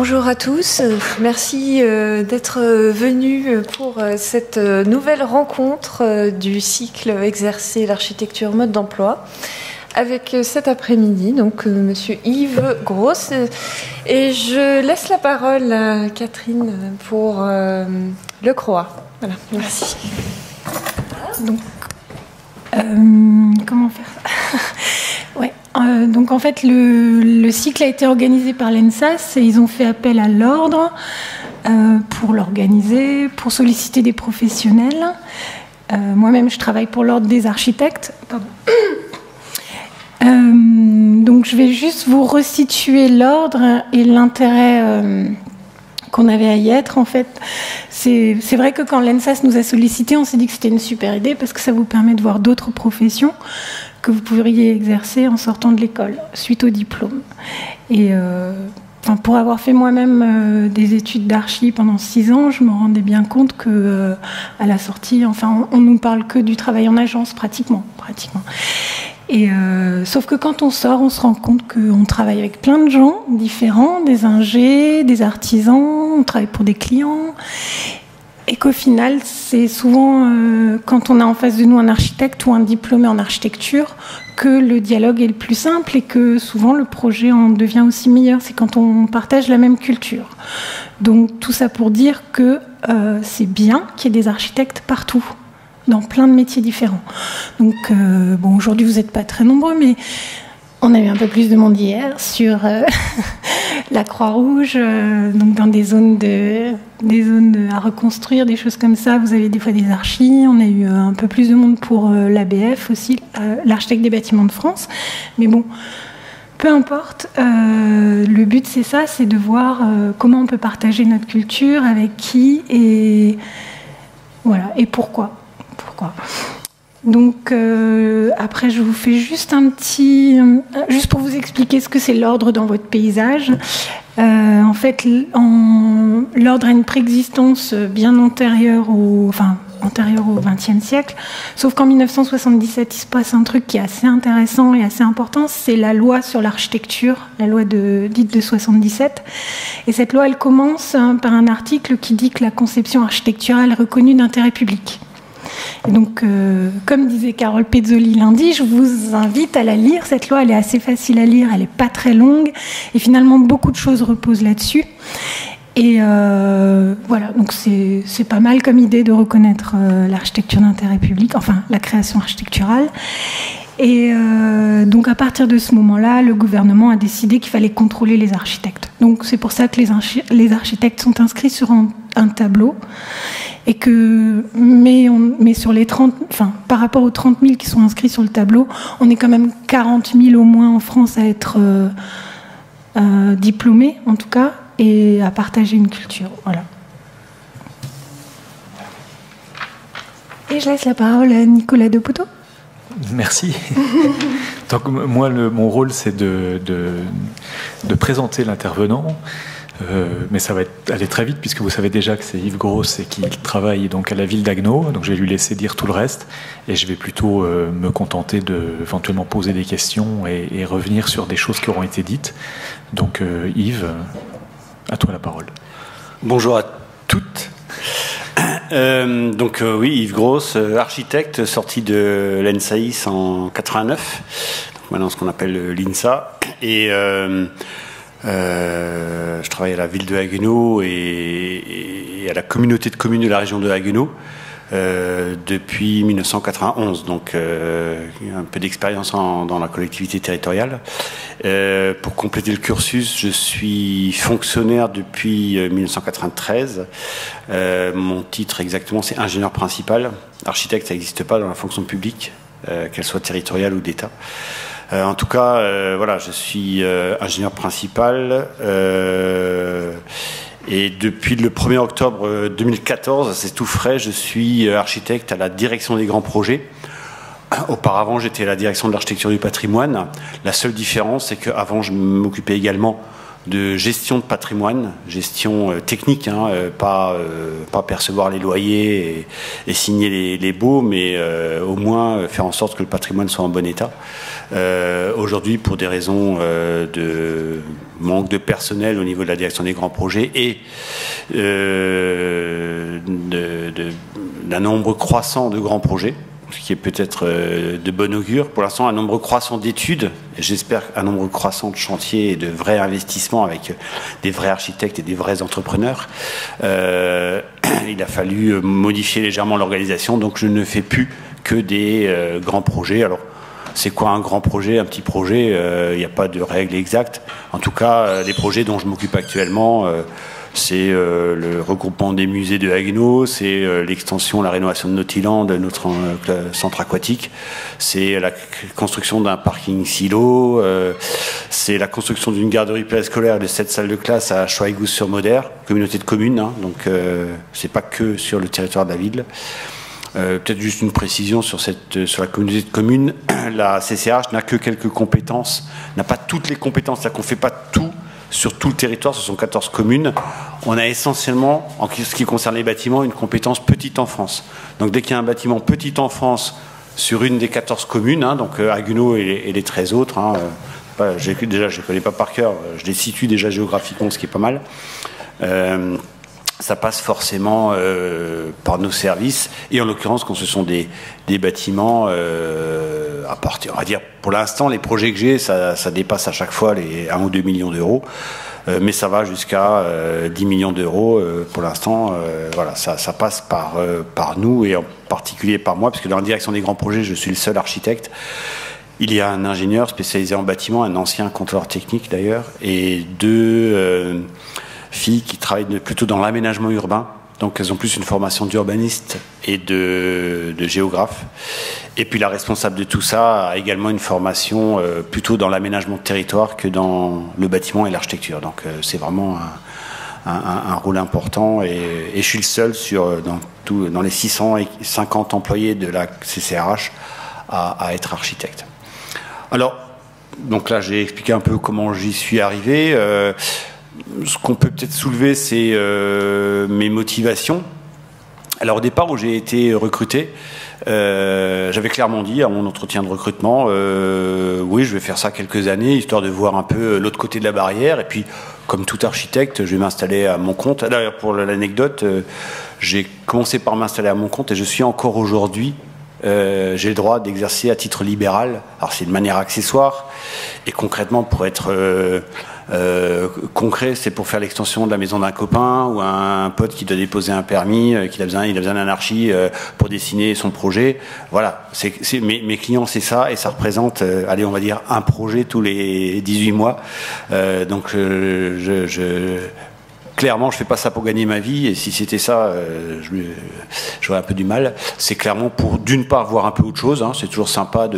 Bonjour à tous, merci d'être venus pour cette nouvelle rencontre du cycle Exercer l'architecture mode d'emploi avec cet après-midi, donc Monsieur Yves Gross. Et je laisse la parole à Catherine pour le CROA. Voilà, merci. Donc, comment faire ça? Ouais. Donc en fait, le cycle a été organisé par l'ENSAS et ils ont fait appel à l'ordre pour l'organiser, pour solliciter des professionnels. Moi-même, je travaille pour l'ordre des architectes. Pardon. Donc je vais juste vous resituer l'ordre et l'intérêt qu'on avait à y être. En fait, c'est vrai que quand l'ENSAS nous a sollicité, on s'est dit que c'était une super idée parce que ça vous permet de voir d'autres professions que vous pourriez exercer en sortant de l'école, suite au diplôme. Et pour avoir fait moi-même des études d'archi pendant 6 ans, je me rendais bien compte que à la sortie, on nous parle que du travail en agence, pratiquement. Et sauf que quand on sort, on se rend compte qu'on travaille avec plein de gens différents, des ingés, des artisans, on travaille pour des clients. Et qu'au final, c'est souvent quand on a en face de nous un architecte ou un diplômé en architecture que le dialogue est le plus simple et que souvent le projet en devient aussi meilleur. C'est quand on partage la même culture. Donc tout ça pour dire que c'est bien qu'il y ait des architectes partout, dans plein de métiers différents. Donc bon, aujourd'hui vous n'êtes pas très nombreux, mais on a eu un peu plus de monde hier sur la Croix-Rouge, donc dans des zones à reconstruire, des choses comme ça. Vous avez des fois des archis. On a eu un peu plus de monde pour l'ABF aussi, l'architecte des bâtiments de France. Mais bon, peu importe. Le but c'est ça, c'est de voir comment on peut partager notre culture, avec qui et voilà, et pourquoi. Donc après je vous fais juste juste pour vous expliquer ce que c'est l'ordre dans votre paysage. En fait, l'ordre a une préexistence bien antérieure au XXe siècle, sauf qu'en 1977 il se passe un truc qui est assez intéressant et assez important, c'est la loi sur l'architecture, la loi dite de 77. Et cette loi elle commence par un article qui dit que la conception architecturale est reconnue d'intérêt public. Et donc, comme disait Carole Pezzoli lundi, je vous invite à la lire. Cette loi, elle est assez facile à lire, elle n'est pas très longue. Et finalement, beaucoup de choses reposent là-dessus. Et voilà, donc c'est pas mal comme idée de reconnaître l'architecture d'intérêt public, enfin la création architecturale. Et donc à partir de ce moment-là, le gouvernement a décidé qu'il fallait contrôler les architectes. Donc c'est pour ça que les architectes sont inscrits sur un tableau. Et mais sur les 30, par rapport aux 30 000 qui sont inscrits sur le tableau, on est quand même 40 000 au moins en France à être diplômés, en tout cas, et à partager une culture. Voilà. Et je laisse la parole à Nicolas Deputeau. Merci. Donc moi, mon rôle, c'est de présenter l'intervenant. Mais ça va aller très vite puisque vous savez déjà que c'est Yves Gross et qu'il travaille donc à la ville d'Haguenau, donc je vais lui laisser dire tout le reste et je vais plutôt me contenter de éventuellement poser des questions et revenir sur des choses qui auront été dites. Donc Yves, à toi la parole. Bonjour à toutes. Oui, Yves Gross, architecte, sorti de l'ENSAIS en 89, donc maintenant ce qu'on appelle l'INSA, et je travaille à la ville de Haguenau et à la communauté de communes de la région de Haguenau depuis 1991, donc un peu d'expérience dans la collectivité territoriale. Pour compléter le cursus, je suis fonctionnaire depuis 1993. Mon titre exactement, c'est ingénieur principal. Architecte, ça n'existe pas dans la fonction publique, qu'elle soit territoriale ou d'État. En tout cas, voilà, je suis ingénieur principal et depuis le 1er octobre 2014, c'est tout frais, je suis architecte à la direction des grands projets. Auparavant, j'étais à la direction de l'architecture du patrimoine. La seule différence, c'est qu'avant, je m'occupais également de gestion de patrimoine, gestion technique, hein, pas percevoir les loyers et signer les baux, mais au moins faire en sorte que le patrimoine soit en bon état. Aujourd'hui, pour des raisons de manque de personnel au niveau de la direction des grands projets et d'un nombre croissant de grands projets, ce qui est peut-être de bon augure. Pour l'instant, un nombre croissant d'études, et j'espère un nombre croissant de chantiers et de vrais investissements avec des vrais architectes et des vrais entrepreneurs. Il a fallu modifier légèrement l'organisation, donc je ne fais plus que des grands projets. Alors, c'est quoi un grand projet, un petit projet? Il n'y a pas de règle exacte. En tout cas, les projets dont je m'occupe actuellement, c'est le regroupement des musées de Haguenau, c'est l'extension, la rénovation de Nautiland, de notre centre aquatique, c'est la construction d'un parking silo, c'est la construction d'une garderie préscolaire et de 7 salles de classe à Schweighouse-sur-Moder, communauté de communes, hein, donc c'est pas que sur le territoire de la ville. Peut-être juste une précision sur la communauté de communes. La CCH n'a que quelques compétences, n'a pas toutes les compétences, c'est-à-dire qu'on ne fait pas tout sur tout le territoire, ce sont 14 communes. On a essentiellement, en ce qui concerne les bâtiments, une compétence petite enfance. Donc dès qu'il y a un bâtiment petite enfance sur une des 14 communes, hein, donc Haguenau et les 13 autres, hein, déjà je ne les connais pas par cœur, je les situe déjà géographiquement, ce qui est pas mal. Ça passe forcément par nos services, et en l'occurrence, quand ce sont des bâtiments à partir, on va dire, pour l'instant, les projets que j'ai, ça dépasse à chaque fois les 1 ou 2 millions d'euros, mais ça va jusqu'à 10 millions d'euros pour l'instant. Voilà, ça passe par nous, et en particulier par moi, parce que dans la direction des grands projets, je suis le seul architecte. Il y a un ingénieur spécialisé en bâtiment, un ancien contrôleur technique d'ailleurs, et deux filles qui travaillent plutôt dans l'aménagement urbain. Donc elles ont plus une formation d'urbaniste et de géographe. Et puis la responsable de tout ça a également une formation plutôt dans l'aménagement de territoire que dans le bâtiment et l'architecture. Donc c'est vraiment un rôle important. Et je suis le seul dans les 650 employés de la CCRH à être architecte. Alors, donc là j'ai expliqué un peu comment j'y suis arrivé. Ce qu'on peut peut-être soulever, c'est mes motivations. Alors au départ où j'ai été recruté, j'avais clairement dit à mon entretien de recrutement, oui, je vais faire ça quelques années, histoire de voir un peu l'autre côté de la barrière. Et puis, comme tout architecte, je vais m'installer à mon compte. D'ailleurs, pour l'anecdote, j'ai commencé par m'installer à mon compte et je suis encore aujourd'hui. J'ai le droit d'exercer à titre libéral. Alors c'est de manière accessoire. Et concrètement, pour être concret, c'est pour faire l'extension de la maison d'un copain ou un pote qui doit déposer un permis, il a besoin d'un archi pour dessiner son projet. Voilà, mes clients, c'est ça, et ça représente, allez, on va dire un projet tous les 18 mois. Donc clairement, je fais pas ça pour gagner ma vie, et si c'était ça, j'aurais un peu du mal. C'est clairement pour, d'une part, voir un peu autre chose, hein, c'est toujours sympa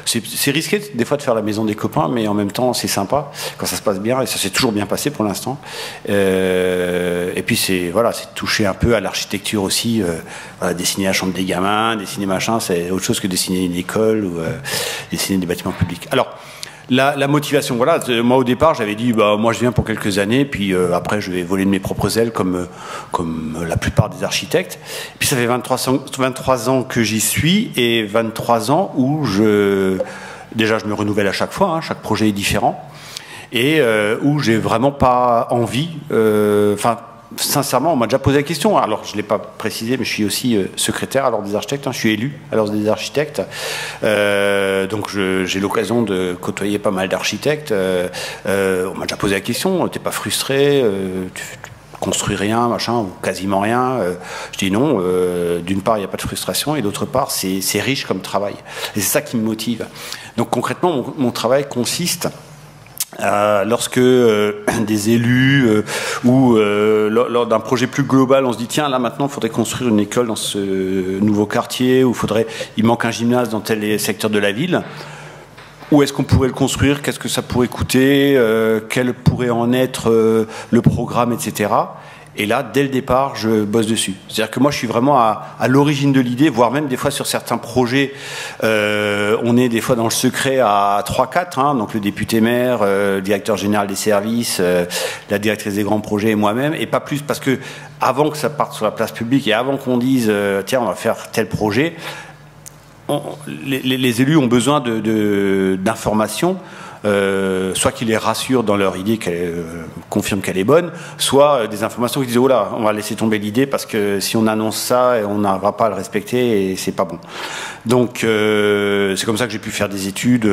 c'est risqué des fois de faire la maison des copains, mais en même temps, c'est sympa quand ça se passe bien, et ça s'est toujours bien passé pour l'instant. Et puis, c'est toucher un peu à l'architecture aussi, dessiner la chambre des gamins, dessiner machin, c'est autre chose que dessiner une école ou dessiner des bâtiments publics. Alors, la motivation, voilà, moi au départ j'avais dit moi je viens pour quelques années, puis après je vais voler de mes propres ailes comme la plupart des architectes. Et puis ça fait 23 ans que j'y suis, et 23 ans où déjà je me renouvelle à chaque fois, hein, chaque projet est différent, et où j'ai vraiment pas envie, sincèrement, on m'a déjà posé la question. Alors, je ne l'ai pas précisé, mais je suis aussi secrétaire à l'Ordre des architectes. Hein, je suis élu à l'Ordre des architectes. Donc, j'ai l'occasion de côtoyer pas mal d'architectes. On m'a déjà posé la question. T'es pas frustré, tu construis rien, machin, ou quasiment rien. Je dis non. D'une part, il n'y a pas de frustration, et d'autre part, c'est riche comme travail. Et c'est ça qui me motive. Donc, concrètement, mon travail consiste lorsque des élus ou lors d'un projet plus global, on se dit tiens, là maintenant il faudrait construire une école dans ce nouveau quartier, ou il manque un gymnase dans tel secteur de la ville, où est-ce qu'on pourrait le construire, qu'est-ce que ça pourrait coûter, quel pourrait en être le programme, etc. Et là, dès le départ, je bosse dessus. C'est-à-dire que moi, je suis vraiment à l'origine de l'idée, voire même des fois sur certains projets, on est des fois dans le secret à 3-4, hein, donc le député maire, le directeur général des services, la directrice des grands projets et moi-même, et pas plus, parce que avant que ça parte sur la place publique et avant qu'on dise tiens, on va faire tel projet, les élus ont besoin d'informations. Soit qui les rassurent dans leur idée, qu'elle confirme qu'elle est bonne, soit des informations qui disent oh là, on va laisser tomber l'idée parce que si on annonce ça, on n'arrivera pas à le respecter et c'est pas bon. Donc c'est comme ça que j'ai pu faire des études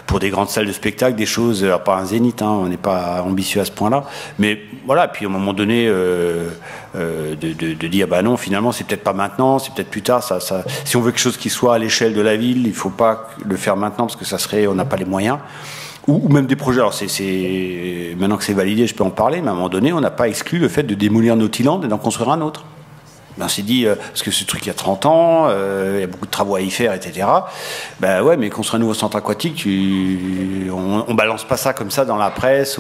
pour des grandes salles de spectacle, des choses, pas un zénith, hein, on n'est pas ambitieux à ce point-là, mais voilà. Puis à un moment donné, de dire bah non, finalement c'est peut-être pas maintenant, c'est peut-être plus tard. Si on veut quelque chose qui soit à l'échelle de la ville, il faut pas le faire maintenant parce que ça serait, on n'a pas les moyens. Ou même des projets, alors maintenant que c'est validé, je peux en parler, mais à un moment donné, on n'a pas exclu le fait de démolir Nautiland et d'en construire un autre. On s'est dit, parce que ce truc il y a 30 ans, il y a beaucoup de travaux à y faire, etc. Ben ouais, mais construire un nouveau centre aquatique, on balance pas ça comme ça dans la presse,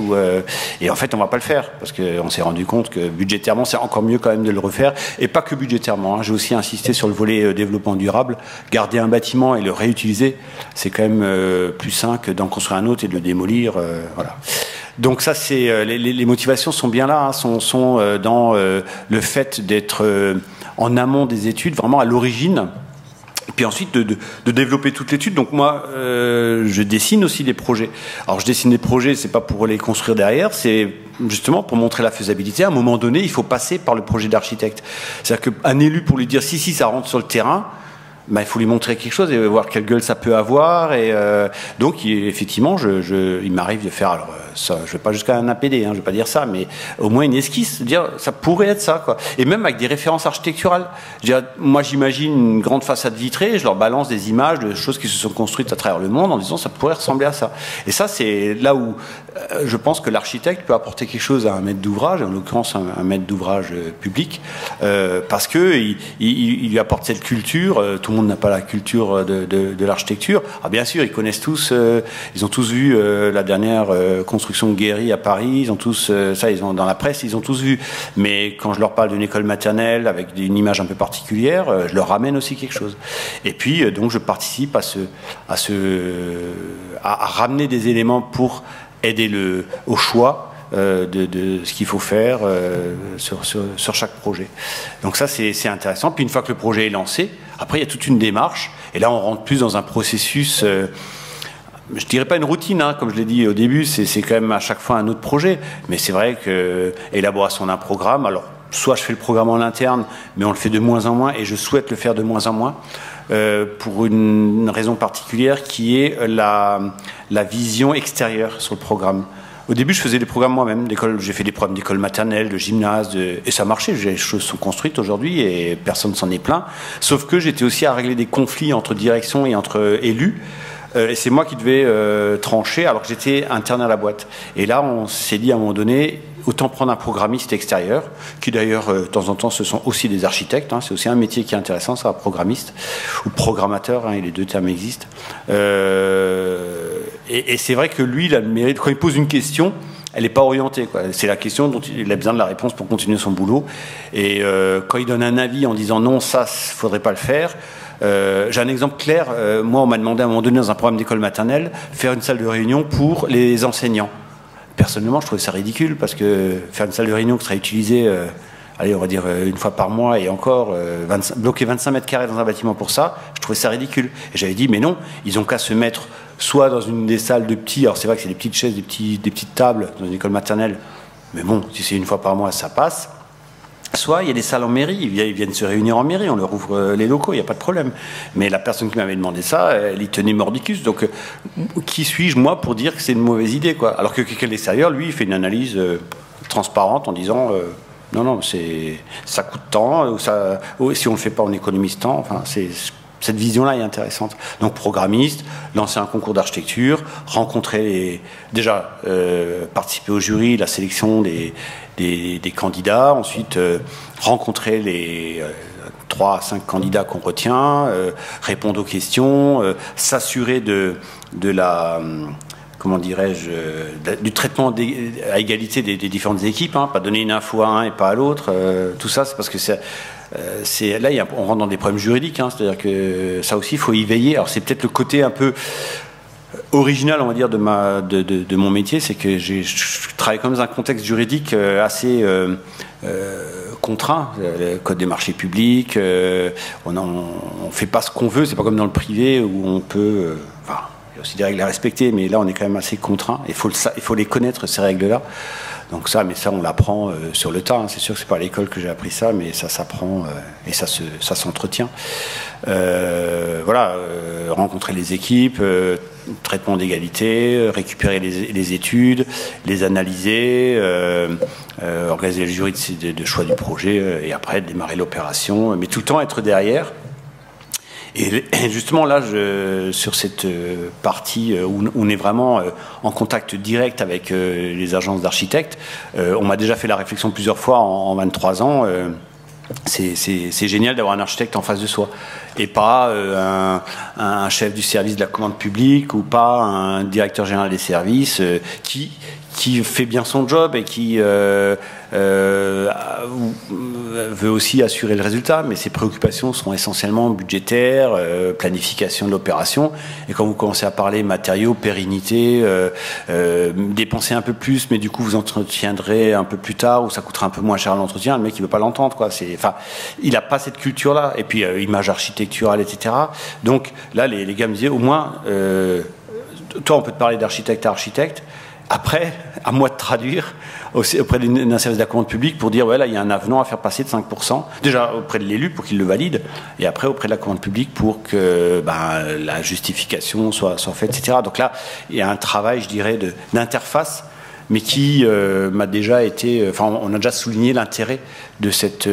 et en fait on va pas le faire, parce qu'on s'est rendu compte que budgétairement c'est encore mieux quand même de le refaire, et pas que budgétairement, hein. J'ai aussi insisté sur le volet développement durable. Garder un bâtiment et le réutiliser, c'est quand même plus sain que d'en construire un autre et de le démolir, voilà. Donc ça, c'est les motivations sont bien là, hein, sont dans le fait d'être en amont des études, vraiment à l'origine, et puis ensuite de développer toute l'étude. Donc moi, je dessine aussi des projets. Alors je dessine des projets, c'est pas pour les construire derrière, c'est justement pour montrer la faisabilité. À un moment donné, il faut passer par le projet d'architecte. C'est-à-dire qu'un élu, pour lui dire si ça rentre sur le terrain, ben, il faut lui montrer quelque chose et voir quelle gueule ça peut avoir. Et donc, effectivement, il m'arrive de faire, alors ça, je vais pas jusqu'à un APD, hein, je vais pas dire ça, mais au moins une esquisse, dire ça pourrait être ça, quoi. Et même avec des références architecturales. Moi, j'imagine une grande façade vitrée, je leur balance des images de choses qui se sont construites à travers le monde en disant ça pourrait ressembler à ça. Et ça, c'est là où je pense que l'architecte peut apporter quelque chose à un maître d'ouvrage, en l'occurrence un maître d'ouvrage public, parce que il lui apporte cette culture. Tout le monde n'a pas la culture de l'architecture. Ah, bien sûr, ils connaissent tous, ils ont tous vu la dernière construction de Guéry à Paris, ils ont tous, ils ont dans la presse, ils ont tous vu. Mais quand je leur parle d'une école maternelle avec une image un peu particulière, je leur ramène aussi quelque chose. Et puis, donc, je participe à ramener des éléments pour aider au choix de ce qu'il faut faire sur chaque projet. Donc ça, c'est intéressant. Puis une fois que le projet est lancé, après, il y a toute une démarche. Et là, on rentre plus dans un processus, je dirais pas une routine, hein, comme je l'ai dit au début, c'est quand même à chaque fois un autre projet. Mais c'est vrai que élaboration d'un programme, alors soit je fais le programme en interne, mais on le fait de moins en moins, et je souhaite le faire de moins en moins, pour une raison particulière qui est la vision extérieure sur le programme. Au début, je faisais des programmes moi-même. J'ai fait des programmes d'école maternelle, de gymnase, et ça marchait. Les choses sont construites aujourd'hui et personne s'en est plaint. Sauf que j'étais aussi à régler des conflits entre direction et entre élus. Et c'est moi qui devais trancher alors que j'étais interne à la boîte. Et là, on s'est dit à un moment donné, autant prendre un programmiste extérieur, qui d'ailleurs, de temps en temps, ce sont aussi des architectes. Hein, c'est aussi un métier qui est intéressant, ça, programmiste ou programmateur, hein, les deux termes existent. Et c'est vrai que lui, il a le mérite, quand il pose une question, elle n'est pas orientée, quoi. C'est la question dont il a besoin de la réponse pour continuer son boulot. Et quand il donne un avis en disant non, ça, il ne faudrait pas le faire. J'ai un exemple clair. Moi, on m'a demandé à un moment donné, dans un programme d'école maternelle, faire une salle de réunion pour les enseignants. Personnellement, je trouvais ça ridicule parce que faire une salle de réunion qui serait utilisée, allez, on va dire une fois par mois et encore, bloquer 25 mètres carrés dans un bâtiment pour ça, je trouvais ça ridicule. Et j'avais dit, mais non, ils ont qu'à se mettre soit dans une des salles de petits, alors c'est vrai que c'est des petites chaises, des petites tables dans une école maternelle, mais bon, si c'est une fois par mois, ça passe. Soit il y a des salles en mairie, ils viennent se réunir en mairie, on leur ouvre les locaux, il n'y a pas de problème. Mais la personne qui m'avait demandé ça, elle y tenait mordicus. Donc, qui suis-je, moi, pour dire que c'est une mauvaise idée, quoi? Alors que quelqu'un de l'extérieur, lui, il fait une analyse transparente en disant non, ça coûte tant, si on ne le fait pas, on économise tant. Enfin, cette vision-là est intéressante. Donc, programmiste, lancer un concours d'architecture, rencontrer déjà participer au jury, la sélection des candidats, ensuite rencontrer les 3 à 5 candidats qu'on retient, répondre aux questions, s'assurer de la comment dirais-je, du traitement à égalité des différentes équipes, hein, pas donner une info à un et pas à l'autre. Tout ça, c'est parce que là, on rentre dans des problèmes juridiques, hein, c'est-à-dire que ça aussi, il faut y veiller. Alors, c'est peut-être le côté un peu original, on va dire, de mon métier, c'est que je travaille comme dans un contexte juridique assez contraint. Le code des marchés publics, on fait pas ce qu'on veut, c'est pas comme dans le privé où on peut... il y a aussi des règles à respecter, mais là on est quand même assez contraint. Il faut les connaître, ces règles-là. Donc ça on l'apprend sur le tas, hein. C'est sûr que c'est pas à l'école que j'ai appris ça, mais ça s'apprend et ça s'entretient. Rencontrer les équipes, traitement d'égalité, récupérer les études, les analyser, organiser le jury de choix du projet et après démarrer l'opération, mais tout le temps être derrière. Et justement là, sur cette partie où on est vraiment en contact direct avec les agences d'architectes, on m'a déjà fait la réflexion plusieurs fois en 23 ans. C'est génial d'avoir un architecte en face de soi et pas un chef du service de la commande publique ou pas un directeur général des services qui fait bien son job et qui veut aussi assurer le résultat, mais ses préoccupations sont essentiellement budgétaires, planification de l'opération. Et quand vous commencez à parler matériaux, pérennité, dépenser un peu plus, mais du coup vous entretiendrez un peu plus tard ou ça coûtera un peu moins cher à l'entretien, le mec il veut pas l'entendre, quoi. Il n'a pas cette culture-là. Et puis image architecturale, etc. Donc là, les gars me disaient, au moins, toi on peut te parler d'architecte à architecte. Après, à moi de traduire auprès d'un service de la commande publique pour dire, ouais, là, il y a un avenant à faire passer de 5%. Déjà auprès de l'élu pour qu'il le valide, et après auprès de la commande publique pour que la justification soit faite, etc. Donc là, il y a un travail, je dirais, d'interface, mais qui m'a déjà été... on a déjà souligné l'intérêt de cette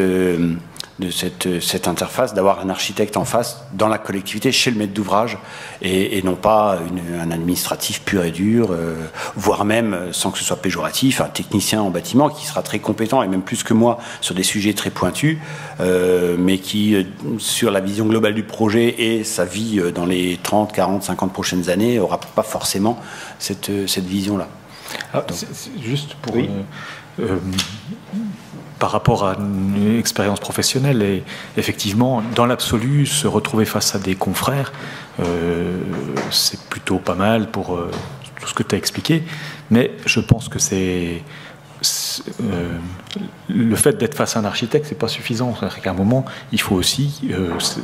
interface, d'avoir un architecte en face dans la collectivité, chez le maître d'ouvrage, et non pas un administratif pur et dur, voire même, sans que ce soit péjoratif, un technicien en bâtiment qui sera très compétent, et même plus que moi, sur des sujets très pointus, mais qui, sur la vision globale du projet et sa vie dans les 30, 40, 50 prochaines années, n'aura pas forcément cette vision-là. Juste pour... Oui. Par rapport à une expérience professionnelle, et effectivement, dans l'absolu, se retrouver face à des confrères, c'est plutôt pas mal pour tout ce que tu as expliqué, mais je pense que le fait d'être face à un architecte, c'est pas suffisant. C'est-à-dire qu'à un moment, il faut aussi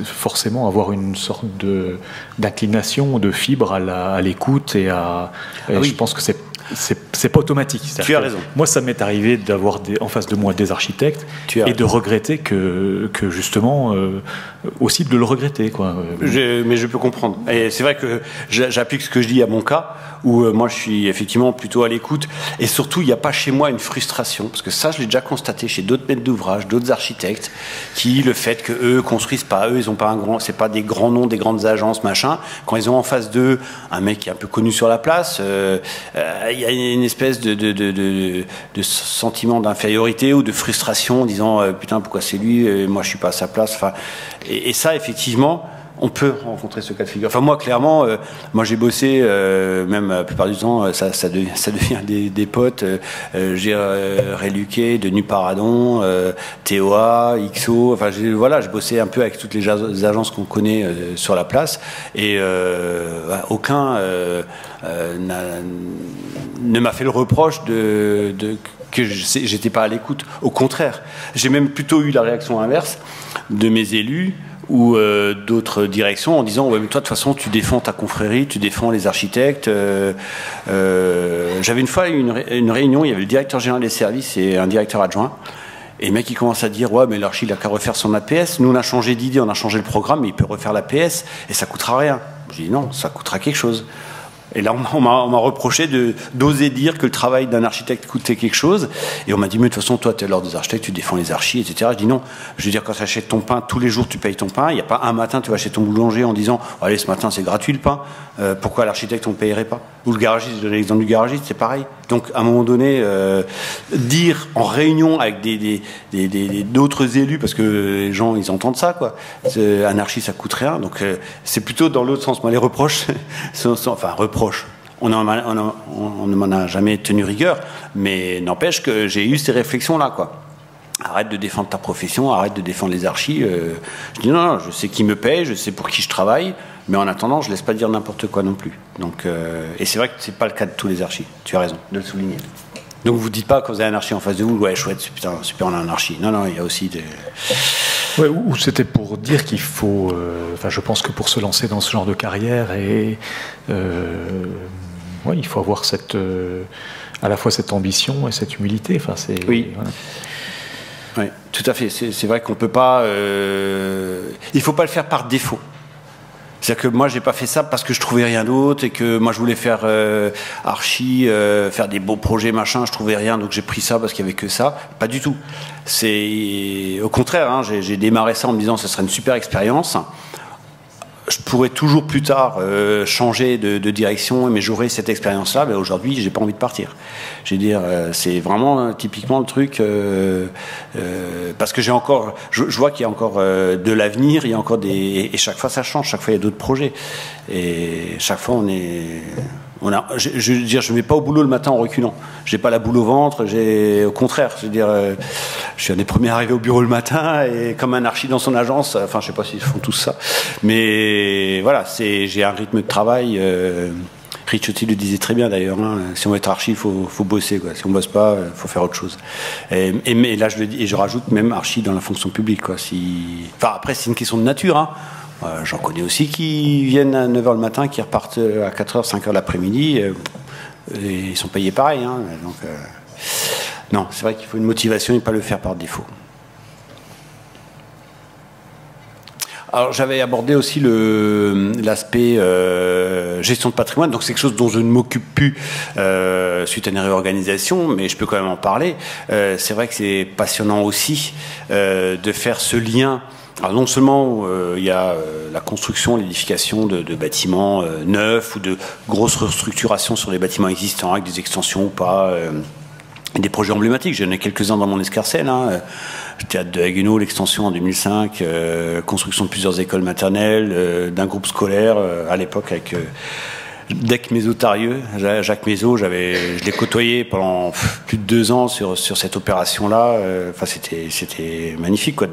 forcément avoir une sorte d'inclination, de fibre à l'écoute et oui. Je pense que c'est pas automatique. Tu as raison. Moi, ça m'est arrivé d'avoir en face de moi des architectes et de regretter que justement, aussi de le regretter, quoi. Mais je peux comprendre. Et c'est vrai que j'applique ce que je dis à mon cas, où moi je suis effectivement plutôt à l'écoute. Et surtout, il n'y a pas chez moi une frustration, parce que ça, je l'ai déjà constaté chez d'autres maîtres d'ouvrage, d'autres architectes, qui, le fait que eux construisent pas, ils ont pas c'est pas des grands noms, des grandes agences, machin. Quand ils ont en face d'eux un mec qui est un peu connu sur la place, il y a une espèce de sentiment d'infériorité ou de frustration en disant putain, pourquoi c'est lui, moi je suis pas à sa place. Enfin, et ça, effectivement, on peut rencontrer ce cas de figure. Enfin, moi, clairement, moi j'ai bossé, même la plupart du temps, ça devient des potes. J'ai Réluquet, Denis Paradon, TOA, XO. Enfin, j'ai bossé un peu avec toutes les agences qu'on connaît sur la place, et aucun ne m'a fait le reproche que j'étais pas à l'écoute. Au contraire, j'ai même plutôt eu la réaction inverse de mes élus ou d'autres directions en disant, ouais, mais toi de toute façon tu défends ta confrérie, tu défends les architectes. J'avais une fois une réunion, il y avait le directeur général des services et un directeur adjoint, et le mec il commence à dire, ouais, mais l'archi il a qu'à refaire son APS, nous on a changé d'idée, on a changé le programme, mais il peut refaire l'APS et ça coûtera rien. Je dis non, ça coûtera quelque chose. Et là, on m'a reproché d'oser dire que le travail d'un architecte coûtait quelque chose. Et on m'a dit, mais de toute façon, toi, tu es l'ordre des architectes, tu défends les archis, etc. Je dis non. Je veux dire, quand tu achètes ton pain, tous les jours, tu payes ton pain. Il n'y a pas un matin, tu vas chez ton boulanger en disant, allez, ce matin, c'est gratuit le pain. Pourquoi l'architecte, on ne payerait pas? Ou le garagiste, je donne l'exemple du garagiste, c'est pareil. Donc, à un moment donné, dire en réunion avec d'autres élus, parce que les gens, ils entendent ça, quoi. Un archi, ça coûte rien. Donc, c'est plutôt dans l'autre sens. Moi, les reproches, enfin, reproches. On ne m'en a jamais tenu rigueur, mais n'empêche que j'ai eu ces réflexions-là, quoi. Arrête de défendre ta profession, arrête de défendre les archis. Je dis non, je sais qui me paye, je sais pour qui je travaille, mais en attendant, je laisse pas dire n'importe quoi non plus. Donc, et c'est vrai que c'est pas le cas de tous les archis. Tu as raison de le souligner. Donc vous dites pas quand vous avez un archi en face de vous, ouais chouette, putain, super, on a un archi. Non, il y a aussi des... Ouais, ou c'était pour dire qu'il faut... Enfin, je pense que pour se lancer dans ce genre de carrière, ouais, il faut avoir à la fois cette ambition et cette humilité. Enfin, oui. Voilà. Oui, tout à fait. C'est vrai qu'on peut pas... Il faut pas le faire par défaut. C'est-à-dire que moi, j'ai pas fait ça parce que je trouvais rien d'autre et que moi, je voulais faire archi, faire des beaux projets, machin. Je trouvais rien, donc j'ai pris ça parce qu'il y avait que ça. Pas du tout. C'est au contraire. Hein, j'ai démarré ça en me disant, ce serait une super expérience. Je pourrais toujours plus tard changer de direction, mais j'aurais cette expérience-là. Mais aujourd'hui, j'ai pas envie de partir. Je veux dire, c'est vraiment typiquement le truc parce que j'ai encore, je vois qu'il y a encore de l'avenir. Il y a encore et chaque fois ça change. Chaque fois il y a d'autres projets. Et chaque fois je veux dire, je ne vais pas au boulot le matin en reculant. J'ai pas la boule au ventre. Au contraire, je veux dire, je suis un des premiers arrivés au bureau le matin et comme un archi dans son agence. Enfin, je sais pas s'ils font tous ça, mais voilà, j'ai un rythme de travail. Ricciotti le disait très bien d'ailleurs. Hein, si on veut être archi, il faut bosser, quoi. Si on bosse pas, il faut faire autre chose. Mais là, je le dis et je rajoute même archi dans la fonction publique, quoi. Enfin, après, c'est une question de nature. Hein. J'en connais aussi qui viennent à 9h le matin, qui repartent à 4h, 5h l'après-midi. Et ils sont payés pareil. Hein, donc, non, c'est vrai qu'il faut une motivation et pas le faire par défaut. Alors, j'avais abordé aussi l'aspect gestion de patrimoine. Donc, c'est quelque chose dont je ne m'occupe plus suite à une réorganisation, mais je peux quand même en parler. C'est vrai que c'est passionnant aussi de faire ce lien. Alors non seulement il y a la construction, l'édification de bâtiments neufs ou de grosses restructurations sur les bâtiments existants avec des extensions ou pas, des projets emblématiques. J'en ai quelques-uns dans mon escarcelle. Hein. Théâtre de Haguenau, l'extension en 2005, construction de plusieurs écoles maternelles, d'un groupe scolaire à l'époque avec Dec Mézotarieux, Jacques Mézot, je l'ai côtoyé pendant plus de 2 ans sur cette opération-là. Enfin, c'était magnifique, quoi.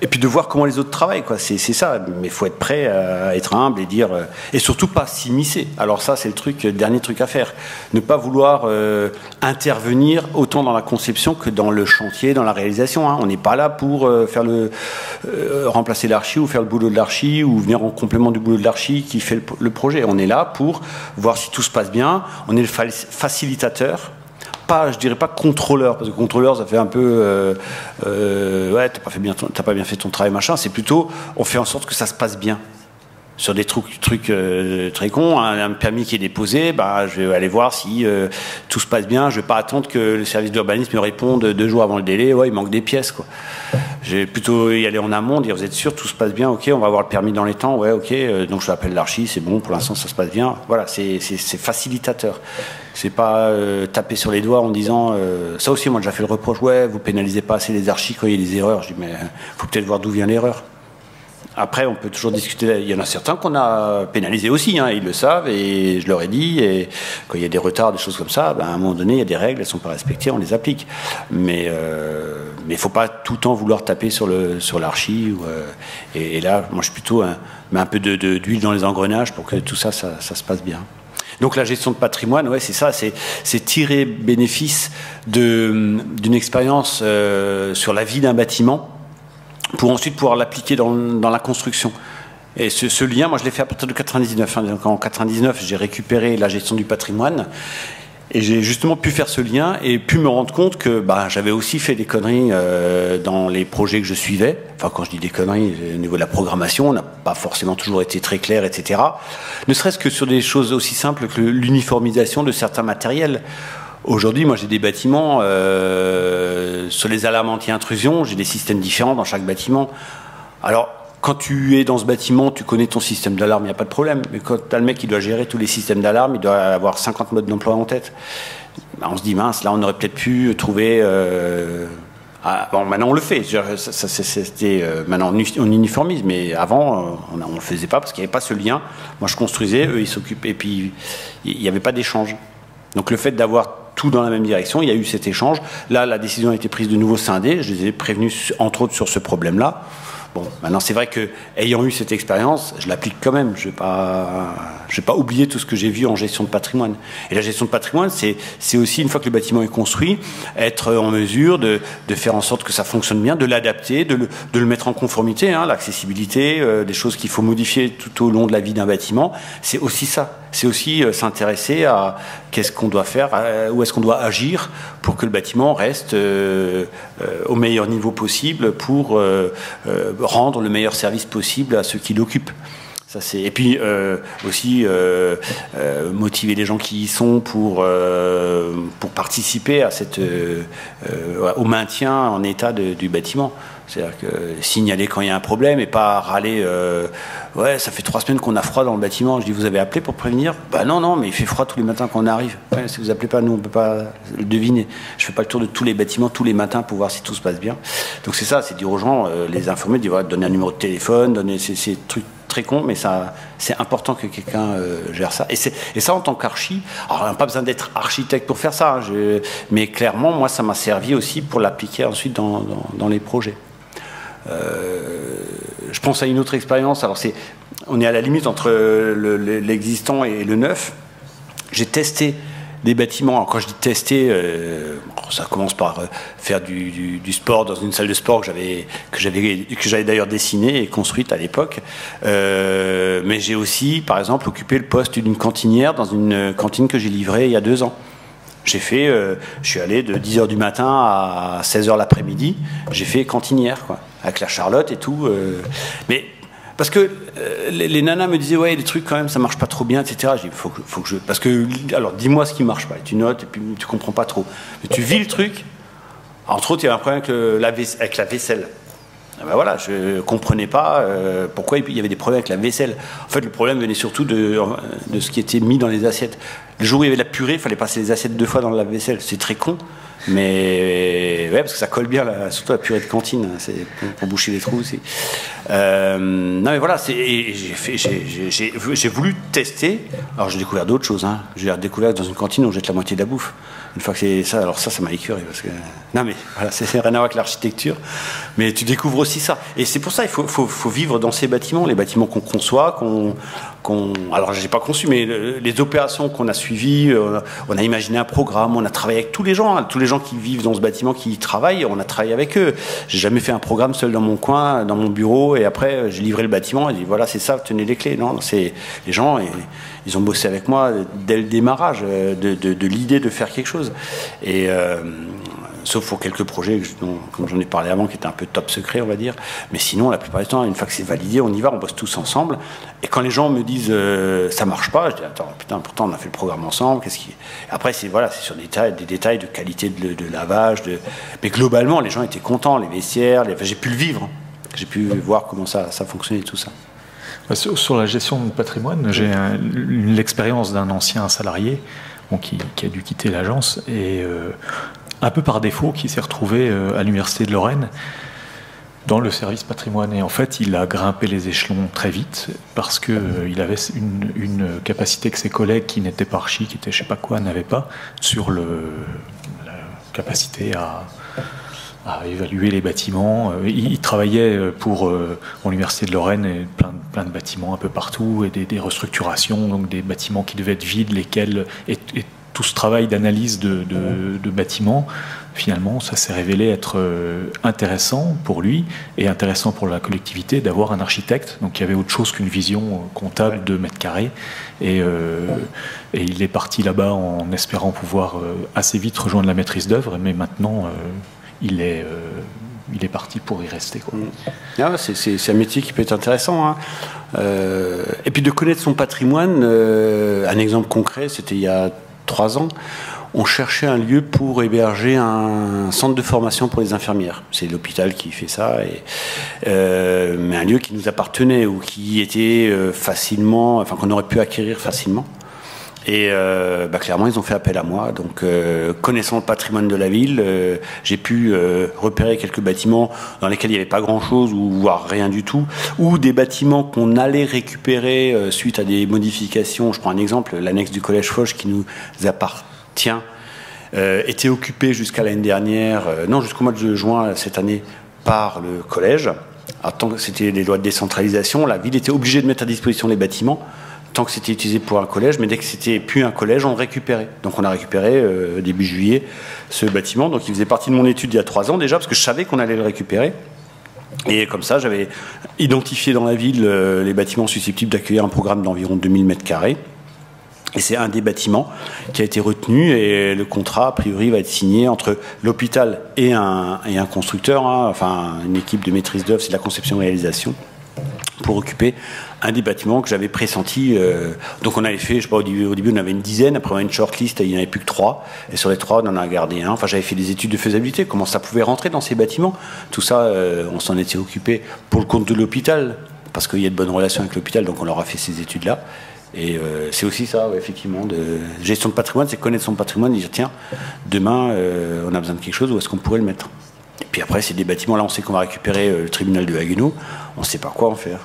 Et puis de voir comment les autres travaillent, quoi. C'est ça. Mais il faut être prêt à être humble et dire, et surtout pas s'immiscer. Alors ça, c'est le dernier truc à faire. Ne pas vouloir intervenir autant dans la conception que dans le chantier, dans la réalisation. Hein. On n'est pas là pour faire remplacer l'archi ou faire le boulot de l'archi ou venir en complément du boulot de l'archi qui fait le projet. On est là pour voir si tout se passe bien. On est le facilitateur, pas, je dirais pas contrôleur, parce que contrôleur ça fait un peu ouais, t'as pas bien fait ton travail, machin. C'est plutôt on fait en sorte que ça se passe bien. Sur des trucs très cons, un permis qui est déposé, bah, je vais aller voir si tout se passe bien. Je vais pas attendre que le service d'urbanisme me réponde 2 jours avant le délai. Ouais, il manque des pièces, quoi. Je vais plutôt y aller en amont, dire vous êtes sûr, tout se passe bien, ok, on va avoir le permis dans les temps, ouais, ok. Donc je l'appelle l'archi, c'est bon, pour l'instant ça se passe bien. Voilà, c'est facilitateur. C'est pas taper sur les doigts en disant ça aussi, moi j'ai fait le reproche, ouais, vous pénalisez pas assez les archis quand il y a des erreurs. Je dis mais faut peut-être voir d'où vient l'erreur. Après, on peut toujours discuter. Il y en a certains qu'on a pénalisés aussi, hein, ils le savent, et je leur ai dit. Et quand il y a des retards, des choses comme ça, ben, à un moment donné, il y a des règles, elles ne sont pas respectées, on les applique. Mais il ne faut pas tout le temps vouloir taper sur l'archi. Et là, moi, je suis plutôt un peu d'huile dans les engrenages pour que tout ça se passe bien. Donc la gestion de patrimoine, ouais, c'est ça, c'est tirer bénéfice d'une expérience sur la vie d'un bâtiment, pour ensuite pouvoir l'appliquer dans la construction. Et ce lien, moi je l'ai fait à partir de 99. Hein. Donc en 99, j'ai récupéré la gestion du patrimoine et j'ai justement pu faire ce lien et pu me rendre compte que j'avais aussi fait des conneries dans les projets que je suivais. Enfin, quand je dis des conneries, au niveau de la programmation, on n'a pas forcément toujours été très clair, etc. Ne serait-ce que sur des choses aussi simples que l'uniformisation de certains matériels. Aujourd'hui, moi, j'ai des bâtiments, sur les alarmes anti-intrusion, j'ai des systèmes différents dans chaque bâtiment. Alors, quand tu es dans ce bâtiment, tu connais ton système d'alarme, il n'y a pas de problème. Mais quand tu as le mec qui doit gérer tous les systèmes d'alarme, il doit avoir 50 modes d'emploi en tête. On se dit, mince, là, on aurait peut-être pu trouver Ah, bon, maintenant on le fait. Maintenant on uniformise, mais avant on ne le faisait pas parce qu'il n'y avait pas ce lien. Moi je construisais, eux ils s'occupaient, et puis il n'y avait pas d'échange. Donc le fait d'avoir tout dans la même direction, il y a eu cet échange. Là, la décision a été prise de nouveau scindée. Je les ai prévenus entre autres sur ce problème-là. Bon, maintenant c'est vrai que ayant eu cette expérience, je l'applique quand même. Je vais pas oublier tout ce que j'ai vu en gestion de patrimoine. Et la gestion de patrimoine, c'est aussi une fois que le bâtiment est construit, être en mesure de faire en sorte que ça fonctionne bien, de l'adapter, de le mettre en conformité, hein, l'accessibilité, des choses qu'il faut modifier tout au long de la vie d'un bâtiment. C'est aussi ça. C'est aussi s'intéresser à qu'est-ce qu'on doit faire, où est-ce qu'on doit agir pour que le bâtiment reste au meilleur niveau possible pour rendre le meilleur service possible à ceux qui l'occupent. Ça, et puis aussi motiver les gens qui y sont pour participer à au maintien en état du bâtiment. C'est-à-dire que signaler quand il y a un problème et pas râler. Ouais, ça fait 3 semaines qu'on a froid dans le bâtiment. Je dis, vous avez appelé pour prévenir? Bah non, mais il fait froid tous les matins quand on arrive. Ouais, si vous appelez pas, nous on peut pas le deviner. Je fais pas le tour de tous les bâtiments tous les matins pour voir si tout se passe bien. Donc c'est ça, c'est dire aux gens, les informer, dire voilà, donner un numéro de téléphone, donner ces trucs très cons, mais ça, c'est important que quelqu'un gère ça. Et ça, en tant qu'archi, alors on n'a pas besoin d'être architecte pour faire ça, hein, mais clairement, moi, ça m'a servi aussi pour l'appliquer ensuite dans les projets. Je pense à une autre expérience. Alors on est à la limite entre l'existant et le neuf. J'ai testé des bâtiments. Alors quand je dis tester, ça commence par faire du sport dans une salle de sport que j'avais d'ailleurs dessinée et construite à l'époque. Mais j'ai aussi, par exemple, occupé le poste d'une cantinière dans une cantine que j'ai livrée il y a 2 ans. Je suis allé de 10h du matin à 16h l'après-midi. J'ai fait cantinière, quoi, avec la Charlotte et tout. Mais parce que les nanas me disaient, ouais, les trucs quand même, ça marche pas trop bien, etc. Je dis, faut que je, parce que, alors, dis-moi ce qui marche pas. Et tu notes et puis tu comprends pas trop. Mais tu vis le truc. Entre autres, il y a un problème avec la vaisselle. Ben voilà, je comprenais pas pourquoi il y avait des problèmes avec la vaisselle. En fait, le problème venait surtout de ce qui était mis dans les assiettes. Le jour où il y avait de la purée, il fallait passer les assiettes 2 fois dans la vaisselle. C'est très con, mais ouais, parce que ça colle bien, surtout la purée de cantine, c'est pour boucher les trous aussi. Non, mais voilà, j'ai voulu tester. Alors j'ai découvert d'autres choses. Hein. J'ai découvert que dans une cantine, on jette la moitié de la bouffe. Une fois que c'est ça, alors ça m'a écœuré parce que non, mais voilà, c'est rien à voir avec l'architecture, mais tu découvres aussi ça. Et c'est pour ça il faut vivre dans ces bâtiments, les bâtiments qu'on conçoit, alors j'ai pas conçu, mais les opérations qu'on a suivies, on a imaginé un programme, on a travaillé avec tous les gens qui vivent dans ce bâtiment, qui y travaillent, on a travaillé avec eux. J'ai jamais fait un programme seul dans mon coin, dans mon bureau, et après j'ai livré le bâtiment et dit voilà, c'est ça, tenez les clés. Non, c'est les gens, ils ont bossé avec moi dès le démarrage de l'idée de faire quelque chose. Et sauf pour quelques projets, comme j'en ai parlé avant, qui étaient un peu top secret, on va dire. Mais sinon, la plupart du temps, une fois que c'est validé, on y va, on bosse tous ensemble. Et quand les gens me disent ça marche pas, je dis attends, putain, pourtant on a fait le programme ensemble. Après, c'est sur des détails de qualité de lavage. Mais globalement, les gens étaient contents, les vestiaires, j'ai pu le vivre. J'ai pu voir comment ça fonctionnait, tout ça. Sur la gestion de patrimoine, j'ai l'expérience d'un ancien salarié qui a dû quitter l'agence et un peu par défaut qui s'est retrouvé à l'Université de Lorraine dans le service patrimoine. Et en fait, il a grimpé les échelons très vite parce qu'il avait une capacité que ses collègues qui n'étaient pas archi, qui étaient je sais pas quoi, n'avaient pas, sur la capacité à évaluer les bâtiments. Il travaillait pour l'Université de Lorraine et plein de bâtiments un peu partout et des restructurations, donc des bâtiments qui devaient être vides, lesquels et tout ce travail d'analyse de bâtiments, finalement, ça s'est révélé être intéressant pour lui et intéressant pour la collectivité d'avoir un architecte. Donc il y avait autre chose qu'une vision comptable de mètres carrés. Et il est parti là-bas en espérant pouvoir assez vite rejoindre la maîtrise d'œuvre, mais maintenant il est parti pour y rester, quoi. Ah, c'est un métier qui peut être intéressant, hein. Et puis de connaître son patrimoine, un exemple concret, c'était il y a 3 ans, on cherchait un lieu pour héberger un centre de formation pour les infirmières. C'est l'hôpital qui fait ça, mais un lieu qui nous appartenait ou qui était facilement, enfin qu'on aurait pu acquérir facilement. Et clairement, ils ont fait appel à moi. Donc, connaissant le patrimoine de la ville, j'ai pu repérer quelques bâtiments dans lesquels il n'y avait pas grand-chose, ou voire rien du tout, ou des bâtiments qu'on allait récupérer suite à des modifications. Je prends un exemple, l'annexe du Collège Foch qui nous appartient, était occupé jusqu'à l'année dernière, jusqu'au mois de juin cette année, par le collège. Alors, tant que c'était les lois de décentralisation, la ville était obligée de mettre à disposition les bâtiments tant que c'était utilisé pour un collège, mais dès que c'était plus un collège, on le récupérait. Donc on a récupéré début juillet ce bâtiment. Donc il faisait partie de mon étude il y a 3 ans déjà, parce que je savais qu'on allait le récupérer. Et comme ça, j'avais identifié dans la ville les bâtiments susceptibles d'accueillir un programme d'environ 2000 m². Et c'est un des bâtiments qui a été retenu, et le contrat, a priori, va être signé entre l'hôpital et un constructeur, enfin une équipe de maîtrise d'œuvre, c'est de la conception-réalisation, pour occuper un des bâtiments que j'avais pressenti. Donc on avait fait, je sais pas, au début on avait une dizaine, après on a une shortlist, il n'y en avait plus que 3, et sur les 3 on en a gardé un. Enfin, j'avais fait des études de faisabilité, comment ça pouvait rentrer dans ces bâtiments. Tout ça, on s'en était occupé pour le compte de l'hôpital, parce qu'il y a de bonnes relations avec l'hôpital, donc on leur a fait ces études-là. Et c'est aussi ça, effectivement, de gestion de patrimoine, c'est connaître son patrimoine, dire tiens, demain on a besoin de quelque chose, où est-ce qu'on pourrait le mettre. Et puis après, c'est des bâtiments, là on sait qu'on va récupérer le tribunal de Haguenau, on ne sait pas quoi en faire.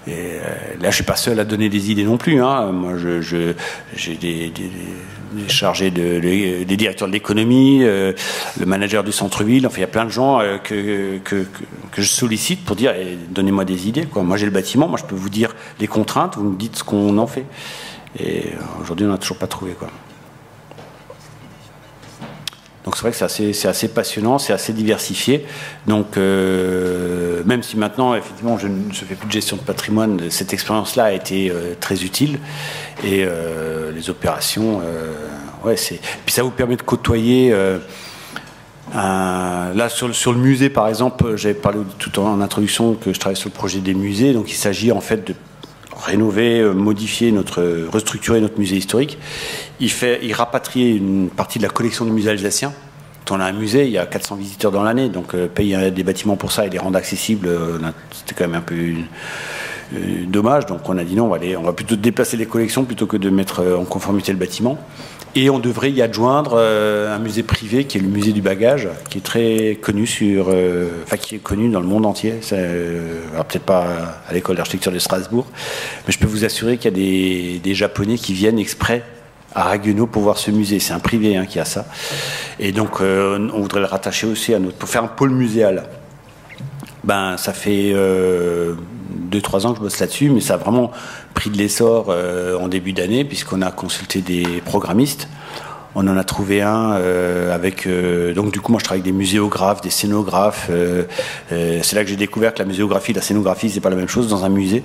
Là, je suis pas seul à donner des idées non plus. Moi, j'ai des chargés, des directeurs de l'économie, le manager du centre-ville. Enfin, il y a plein de gens que je sollicite pour dire donnez-moi des idées, quoi. Moi, j'ai le bâtiment, moi, je peux vous dire les contraintes, vous me dites ce qu'on en fait. Et aujourd'hui, on n'a toujours pas trouvé, quoi. Donc c'est vrai que c'est assez passionnant, c'est assez diversifié. Donc même si maintenant, effectivement, je ne fais plus de gestion de patrimoine, cette expérience-là a été très utile. Et les opérations, puis ça vous permet de côtoyer. Là, sur le musée, par exemple, j'avais parlé tout en introduction que je travaille sur le projet des musées. Donc il s'agit en fait de rénover, modifier restructurer notre musée historique. Il rapatrie une partie de la collection du musée alsacien. Quand on a un musée, il y a 400 visiteurs dans l'année, donc payer des bâtiments pour ça et les rendre accessibles, c'était quand même un peu dommage. Donc on a dit non, on va plutôt déplacer les collections plutôt que de mettre en conformité le bâtiment. Et on devrait y adjoindre un musée privé qui est le musée du bagage, qui est très connu qui est connu dans le monde entier. Alors peut-être pas à l'école d'architecture de Strasbourg, mais je peux vous assurer qu'il y a des Japonais qui viennent exprès à Haguenau pour voir ce musée. C'est un privé qui a ça. Et donc on voudrait le rattacher aussi pour faire un pôle muséal. Ça fait 2-3 ans que je bosse là-dessus, mais ça a vraiment pris de l'essor en début d'année, puisqu'on a consulté des programmistes. On en a trouvé un avec... donc du coup, moi, je travaille avec des muséographes, des scénographes. C'est là que j'ai découvert que la muséographie et la scénographie, c'est pas la même chose dans un musée,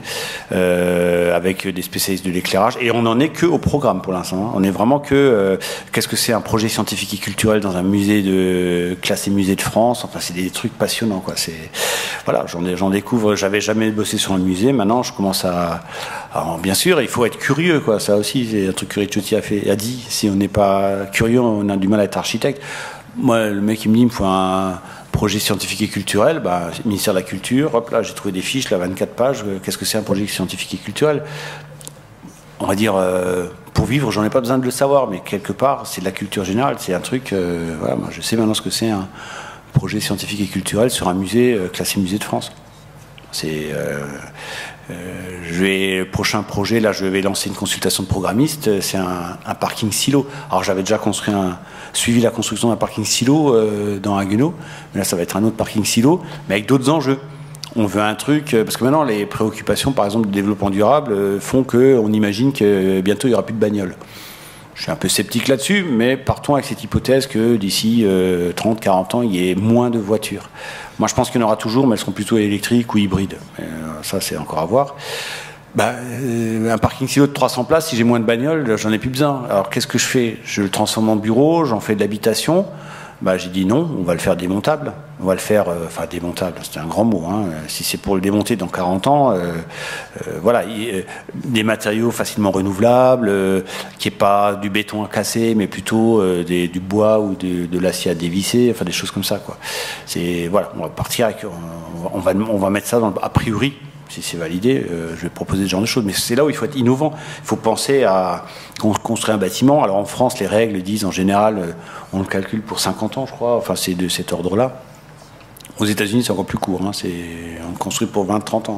avec des spécialistes de l'éclairage. Et on n'en est que au programme pour l'instant. On est vraiment que... qu'est-ce que c'est un projet scientifique et culturel dans un musée classé musée de France. Enfin, c'est des trucs passionnants, quoi. Voilà, j'en découvre. J'avais jamais bossé sur un musée. Maintenant, je commence alors, bien sûr, il faut être curieux, quoi. Ça aussi, c'est un truc que Ricciotti a dit. Si on n'est pas curieux, on a du mal à être architecte. Moi, le mec, il me dit, il me faut un projet scientifique et culturel. Ministère de la Culture, hop là, j'ai trouvé des fiches, là, 24 pages. Qu'est-ce que c'est un projet scientifique et culturel? On va dire, pour vivre, j'en ai pas besoin de le savoir, mais quelque part, c'est de la culture générale. C'est un truc, voilà, moi, je sais maintenant ce que c'est un projet scientifique et culturel sur un musée classé musée de France. Le prochain projet, là, je vais lancer une consultation de programmiste. C'est un parking silo. Alors, j'avais déjà suivi la construction d'un parking silo dans Haguenau, mais là, ça va être un autre parking silo, mais avec d'autres enjeux. On veut un truc, parce que maintenant, les préoccupations, par exemple, du développement durable, font qu'on imagine que bientôt, il n'y aura plus de bagnoles. Je suis un peu sceptique là-dessus, mais partons avec cette hypothèse que d'ici 30-40 ans, il y ait moins de voitures. Moi, je pense qu'il y en aura toujours, mais elles seront plutôt électriques ou hybrides. Ça, c'est encore à voir. Un parking silo de 300 places, si j'ai moins de bagnoles, j'en ai plus besoin. Alors, qu'est-ce que je fais? Je le transforme en bureau, j'en fais de l'habitation. J'ai dit non, on va le faire démontable. On va le faire, démontable, c'est un grand mot. Si c'est pour le démonter dans 40 ans, voilà, des matériaux facilement renouvelables, qui n'est pas du béton à casser, mais plutôt du bois ou de l'acier à dévisser, enfin des choses comme ça, quoi. Voilà, on va partir avec, on va mettre ça a priori Si c'est validé, je vais proposer ce genre de choses. Mais c'est là où il faut être innovant. Il faut penser à construire un bâtiment. Alors en France, les règles disent en général, on le calcule pour 50 ans, je crois. Enfin, c'est de cet ordre-là. Aux États-Unis, c'est encore plus court. Hein. On le construit pour 20-30 ans.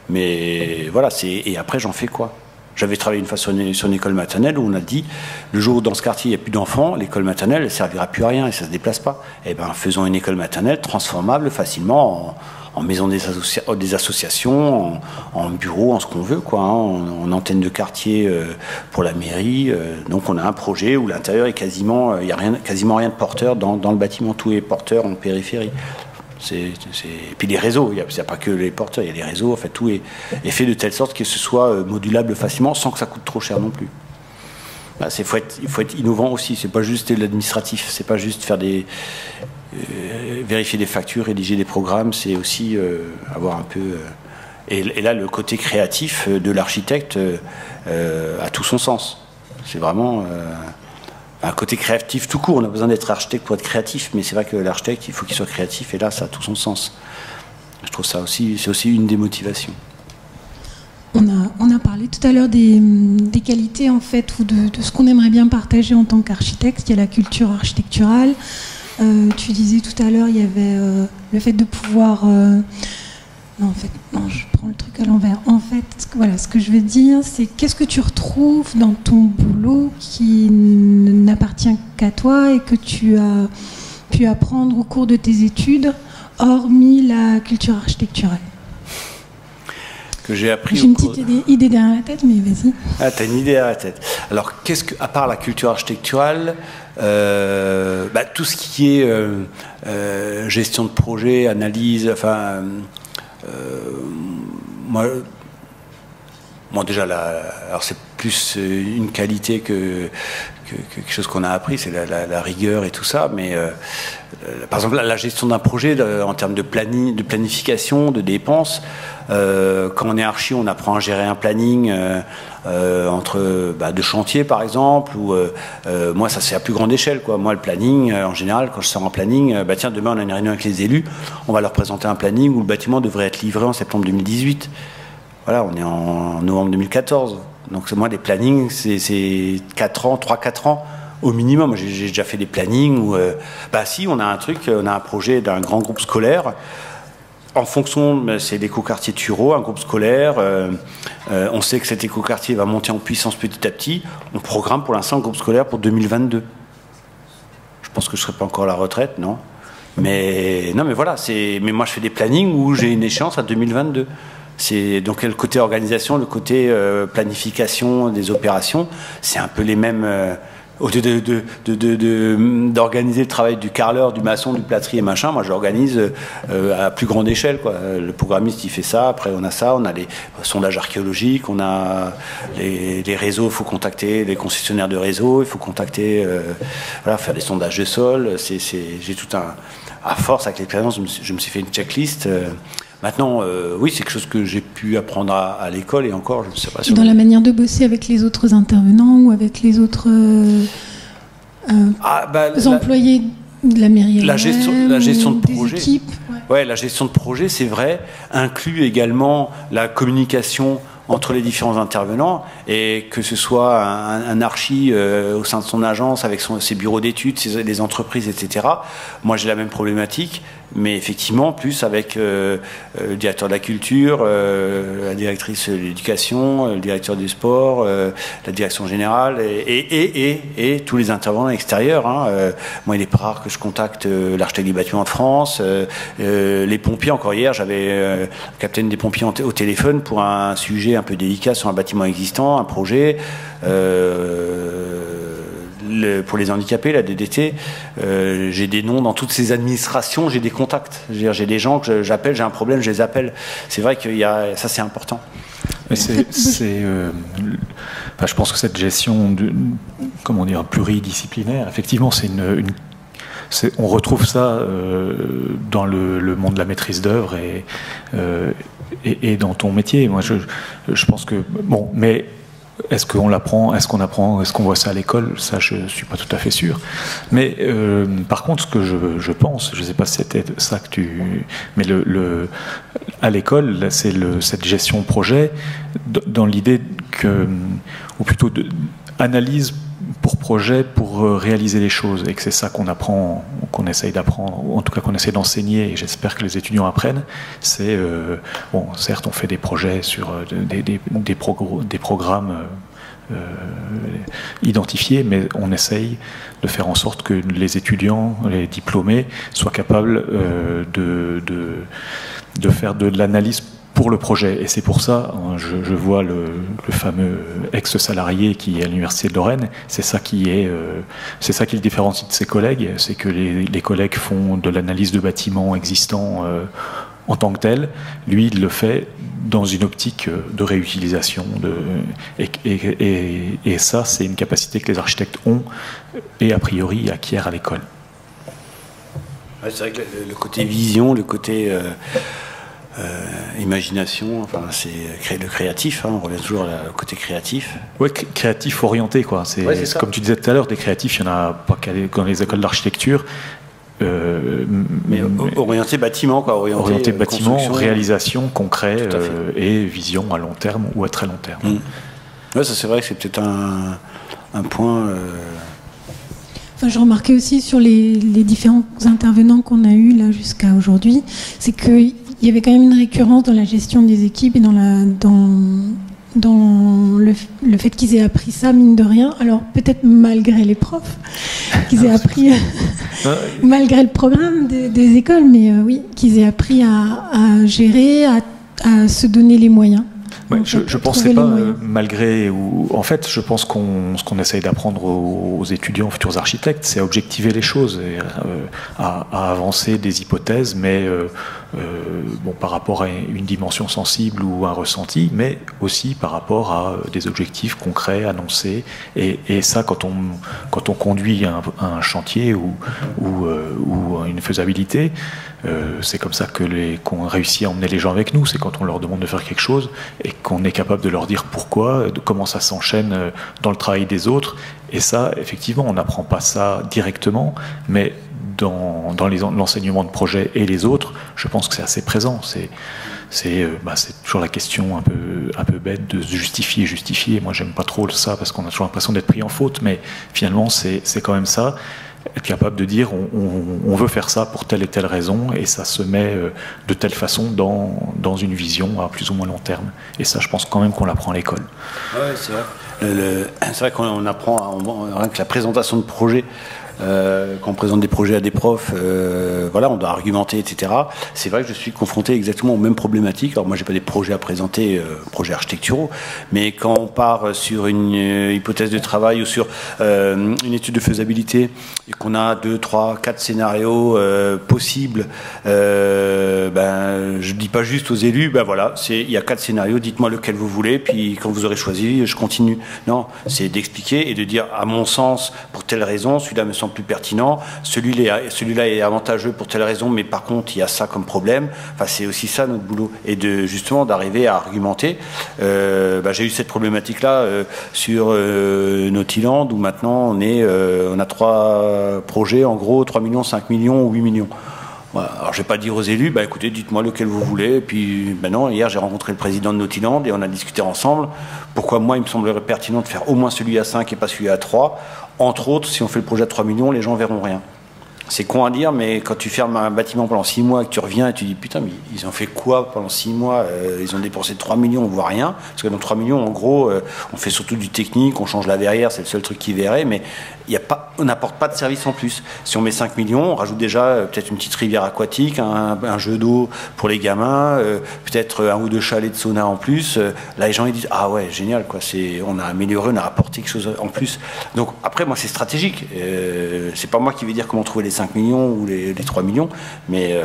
Mais voilà, et après, j'en fais quoi? J'avais travaillé une fois sur une école maternelle où on a dit, le jour où dans ce quartier il n'y a plus d'enfants, l'école maternelle ne servira plus à rien et ça ne se déplace pas. Eh bien, faisons une école maternelle transformable facilement en maison des associations, en bureau, en ce qu'on veut, quoi, hein, en antenne de quartier pour la mairie. Donc on a un projet où l'intérieur est quasiment, il n'y a quasiment rien de porteur dans le bâtiment, tout est porteur en périphérie. Et puis les réseaux, il n'y a pas que les porteurs, il y a les réseaux, en fait tout est fait de telle sorte que ce soit modulable facilement sans que ça coûte trop cher non plus. Bah, il faut être innovant aussi, c'est pas juste l'administratif, c'est pas juste faire vérifier des factures, rédiger des programmes, c'est aussi avoir un peu... Et là, le côté créatif de l'architecte a tout son sens. C'est vraiment... un côté créatif tout court, on a besoin d'être architecte pour être créatif, mais c'est vrai que l'architecte, il faut qu'il soit créatif, et là, ça a tout son sens. Je trouve ça aussi, c'est aussi une des motivations. On a parlé tout à l'heure des qualités, en fait, ou de ce qu'on aimerait bien partager en tant qu'architecte. Il y a la culture architecturale. Tu disais tout à l'heure, il y avait le fait de pouvoir... Non, en fait, non, je prends le truc à l'envers. En fait, voilà, ce que je veux dire, c'est qu'est-ce que tu retrouves dans ton boulot qui n'appartient qu'à toi et que tu as pu apprendre au cours de tes études, hormis la culture architecturale? Que j'ai appris. J'ai une petite idée derrière la tête, mais vas-y. Ah, t'as une idée derrière la tête. Alors, à part la culture architecturale, tout ce qui est gestion de projet, analyse, enfin... moi déjà, alors c'est plus une qualité que quelque chose qu'on a appris, c'est la rigueur et tout ça, mais par exemple la gestion d'un projet en termes de planification, de dépenses, quand on est archi, on apprend à gérer un planning de chantier par exemple, ou moi ça c'est à plus grande échelle, quoi. Moi le planning, en général, quand je sors en planning, tiens, demain on a une réunion avec les élus, on va leur présenter un planning où le bâtiment devrait être livré en septembre 2018. Voilà, on est en novembre 2014. Donc moi, les plannings, c'est 3-4 ans au minimum. J'ai déjà fait des plannings où, si, on a un projet d'un grand groupe scolaire. En fonction, c'est l'écoquartier Thurot, un groupe scolaire. On sait que cet écoquartier va monter en puissance petit à petit. On programme pour l'instant le groupe scolaire pour 2022. Je pense que je ne serai pas encore à la retraite, non. Mais voilà, mais moi je fais des plannings où j'ai une échéance à 2022. C'est donc le côté organisation, le côté planification des opérations, c'est un peu les mêmes. Au lieu d'organiser le travail du carreleur, du maçon, du plâtrier, machin, moi j'organise à plus grande échelle, quoi. Le programmiste il fait ça, après on a les sondages archéologiques, on a les réseaux, il faut contacter les concessionnaires de réseaux, il faut contacter, faire des sondages de sol. J'ai tout à force avec l'expérience, je me suis fait une checklist. Maintenant, oui, c'est quelque chose que j'ai pu apprendre à l'école et encore, je ne sais pas si... Dans la manière de bosser avec les autres intervenants ou avec les autres employés de la mairie. La gestion de projet. Équipes, ouais, la gestion de projet, c'est vrai, inclut également la communication entre les différents intervenants, et que ce soit un archi au sein de son agence avec ses bureaux d'études, les entreprises, etc. Moi j'ai la même problématique, mais effectivement plus avec le directeur de la culture, la directrice de l'éducation, le directeur du sport, la direction générale et tous les intervenants extérieurs, hein. Moi il est pas rare que je contacte l'architecte des bâtiments de France, les pompiers. Encore hier j'avais le capitaine des pompiers au téléphone pour un sujet un peu délicat sur un bâtiment existant, un projet pour les handicapés, la DDT. J'ai des noms dans toutes ces administrations, j'ai des contacts. J'ai des gens que j'appelle, j'ai un problème, je les appelle. C'est vrai que ça c'est important. Mais je pense que cette gestion pluridisciplinaire, effectivement, on retrouve ça dans le monde de la maîtrise d'œuvre et dans ton métier. Moi, je pense que mais est-ce qu'on l'apprend, est-ce qu'on voit ça à l'école? Ça, je suis pas tout à fait sûr. Mais par contre, ce que je pense, je sais pas si c'était ça que mais à l'école, c'est cette gestion projet dans l'idée que, ou plutôt analyse pour projet pour réaliser les choses, et que c'est ça qu'on apprend, qu'on essaye d'apprendre, ou en tout cas qu'on essaie d'enseigner, et j'espère que les étudiants apprennent. C'est bon, certes, on fait des projets sur des programmes identifiés, mais on essaye de faire en sorte que les étudiants, les diplômés, soient capables de faire de l'analyse pour le projet. Et c'est pour ça, je vois le fameux ex-salarié qui est à l'Université de Lorraine, c'est ça qui le différencie de ses collègues, c'est que les collègues font de l'analyse de bâtiments existants en tant que tel. Lui, il le fait dans une optique de réutilisation. Et ça, c'est une capacité que les architectes ont et a priori acquièrent à l'école. Ouais, c'est vrai que le côté vision, le côté imagination, enfin, c'est le créatif, hein, on revient toujours au côté créatif. Oui, créatif orienté, quoi. C'est comme tu disais tout à l'heure, des créatifs, il n'y en a pas dans les écoles d'architecture. Mais orienté bâtiment, quoi. Orienté bâtiment, réalisation, concret et vision à long terme ou à très long terme. Ouais, ça c'est vrai que c'est peut-être un point. Enfin, je remarquais aussi sur les différents intervenants qu'on a eus là jusqu'à aujourd'hui, c'est qu'il y avait quand même une récurrence dans la gestion des équipes et dans le fait qu'ils aient appris ça, mine de rien. Alors peut-être malgré les profs, qu'ils aient appris, malgré le programme des écoles, mais oui, qu'ils aient appris à gérer, à se donner les moyens. Ouais, je ne pensais pas malgré, ou en fait je pense ce qu'on essaye d'apprendre aux étudiants, futurs architectes, c'est à objectiver les choses, et, à avancer des hypothèses, mais bon, par rapport à une dimension sensible ou un ressenti, mais aussi par rapport à des objectifs concrets, annoncés, et ça quand on conduit un chantier ou une faisabilité, c'est comme ça qu'on réussit à emmener les gens avec nous, c'est quand on leur demande de faire quelque chose et qu'on est capable de leur dire pourquoi, de comment ça s'enchaîne dans le travail des autres. Et ça, effectivement, on n'apprend pas ça directement, mais dans l'enseignement de projet et les autres, je pense que c'est assez présent. C'est toujours la question un peu bête de se justifier. Moi, j'aime pas trop ça parce qu'on a toujours l'impression d'être pris en faute, mais finalement, c'est quand même ça. Être capable de dire on veut faire ça pour telle et telle raison, et ça se met de telle façon dans une vision à plus ou moins long terme. Et ça, je pense quand même qu'on l'apprend à l'école. Oui, c'est vrai. C'est vrai qu'on apprend rien que la présentation de projet. Quand on présente des projets à des profs, voilà, on doit argumenter, etc. C'est vrai que je suis confronté exactement aux mêmes problématiques. Alors moi, j'ai pas des projets à présenter, projets architecturaux, mais quand on part sur une hypothèse de travail ou sur une étude de faisabilité et qu'on a 2, 3, 4 scénarios possibles, je dis pas juste aux élus, voilà, il y a 4 scénarios, dites-moi lequel vous voulez, puis quand vous aurez choisi, je continue. Non, c'est d'expliquer et de dire, à mon sens, pour telle raison, celui-là me semble plus pertinent, celui-là est avantageux pour telle raison, mais par contre il y a ça comme problème. Enfin, c'est aussi ça notre boulot, et justement d'arriver à argumenter. J'ai eu cette problématique-là sur Nautiland, où maintenant on a 3 projets, en gros 3 millions, 5 millions ou 8 millions. Voilà. Alors je vais pas dire aux élus, écoutez, dites-moi lequel vous voulez. Et puis non, hier j'ai rencontré le président de Nautiland et on a discuté ensemble. Pourquoi moi il me semblerait pertinent de faire au moins celui à 5 et pas celui à 3. Entre autres, si on fait le projet à 3 millions, les gens verront rien. C'est con à dire, mais quand tu fermes un bâtiment pendant 6 mois et que tu reviens et tu dis putain, mais ils ont fait quoi pendant 6 mois Ils ont dépensé 3 millions, on voit rien. Parce que dans 3 millions, en gros, on fait surtout du technique, on change la verrière, c'est le seul truc qui verrait, mais on n'apporte pas de service en plus. Si on met 5 millions, on rajoute déjà peut-être une petite rivière aquatique, un jeu d'eau pour les gamins, peut-être 1 ou 2 chalets de sauna en plus. Là, les gens ils disent ah ouais, génial, quoi. On a amélioré, on a apporté quelque chose en plus. Donc après, moi, c'est stratégique. C'est pas moi qui vais dire comment trouver les 5 millions ou les 3 millions, mais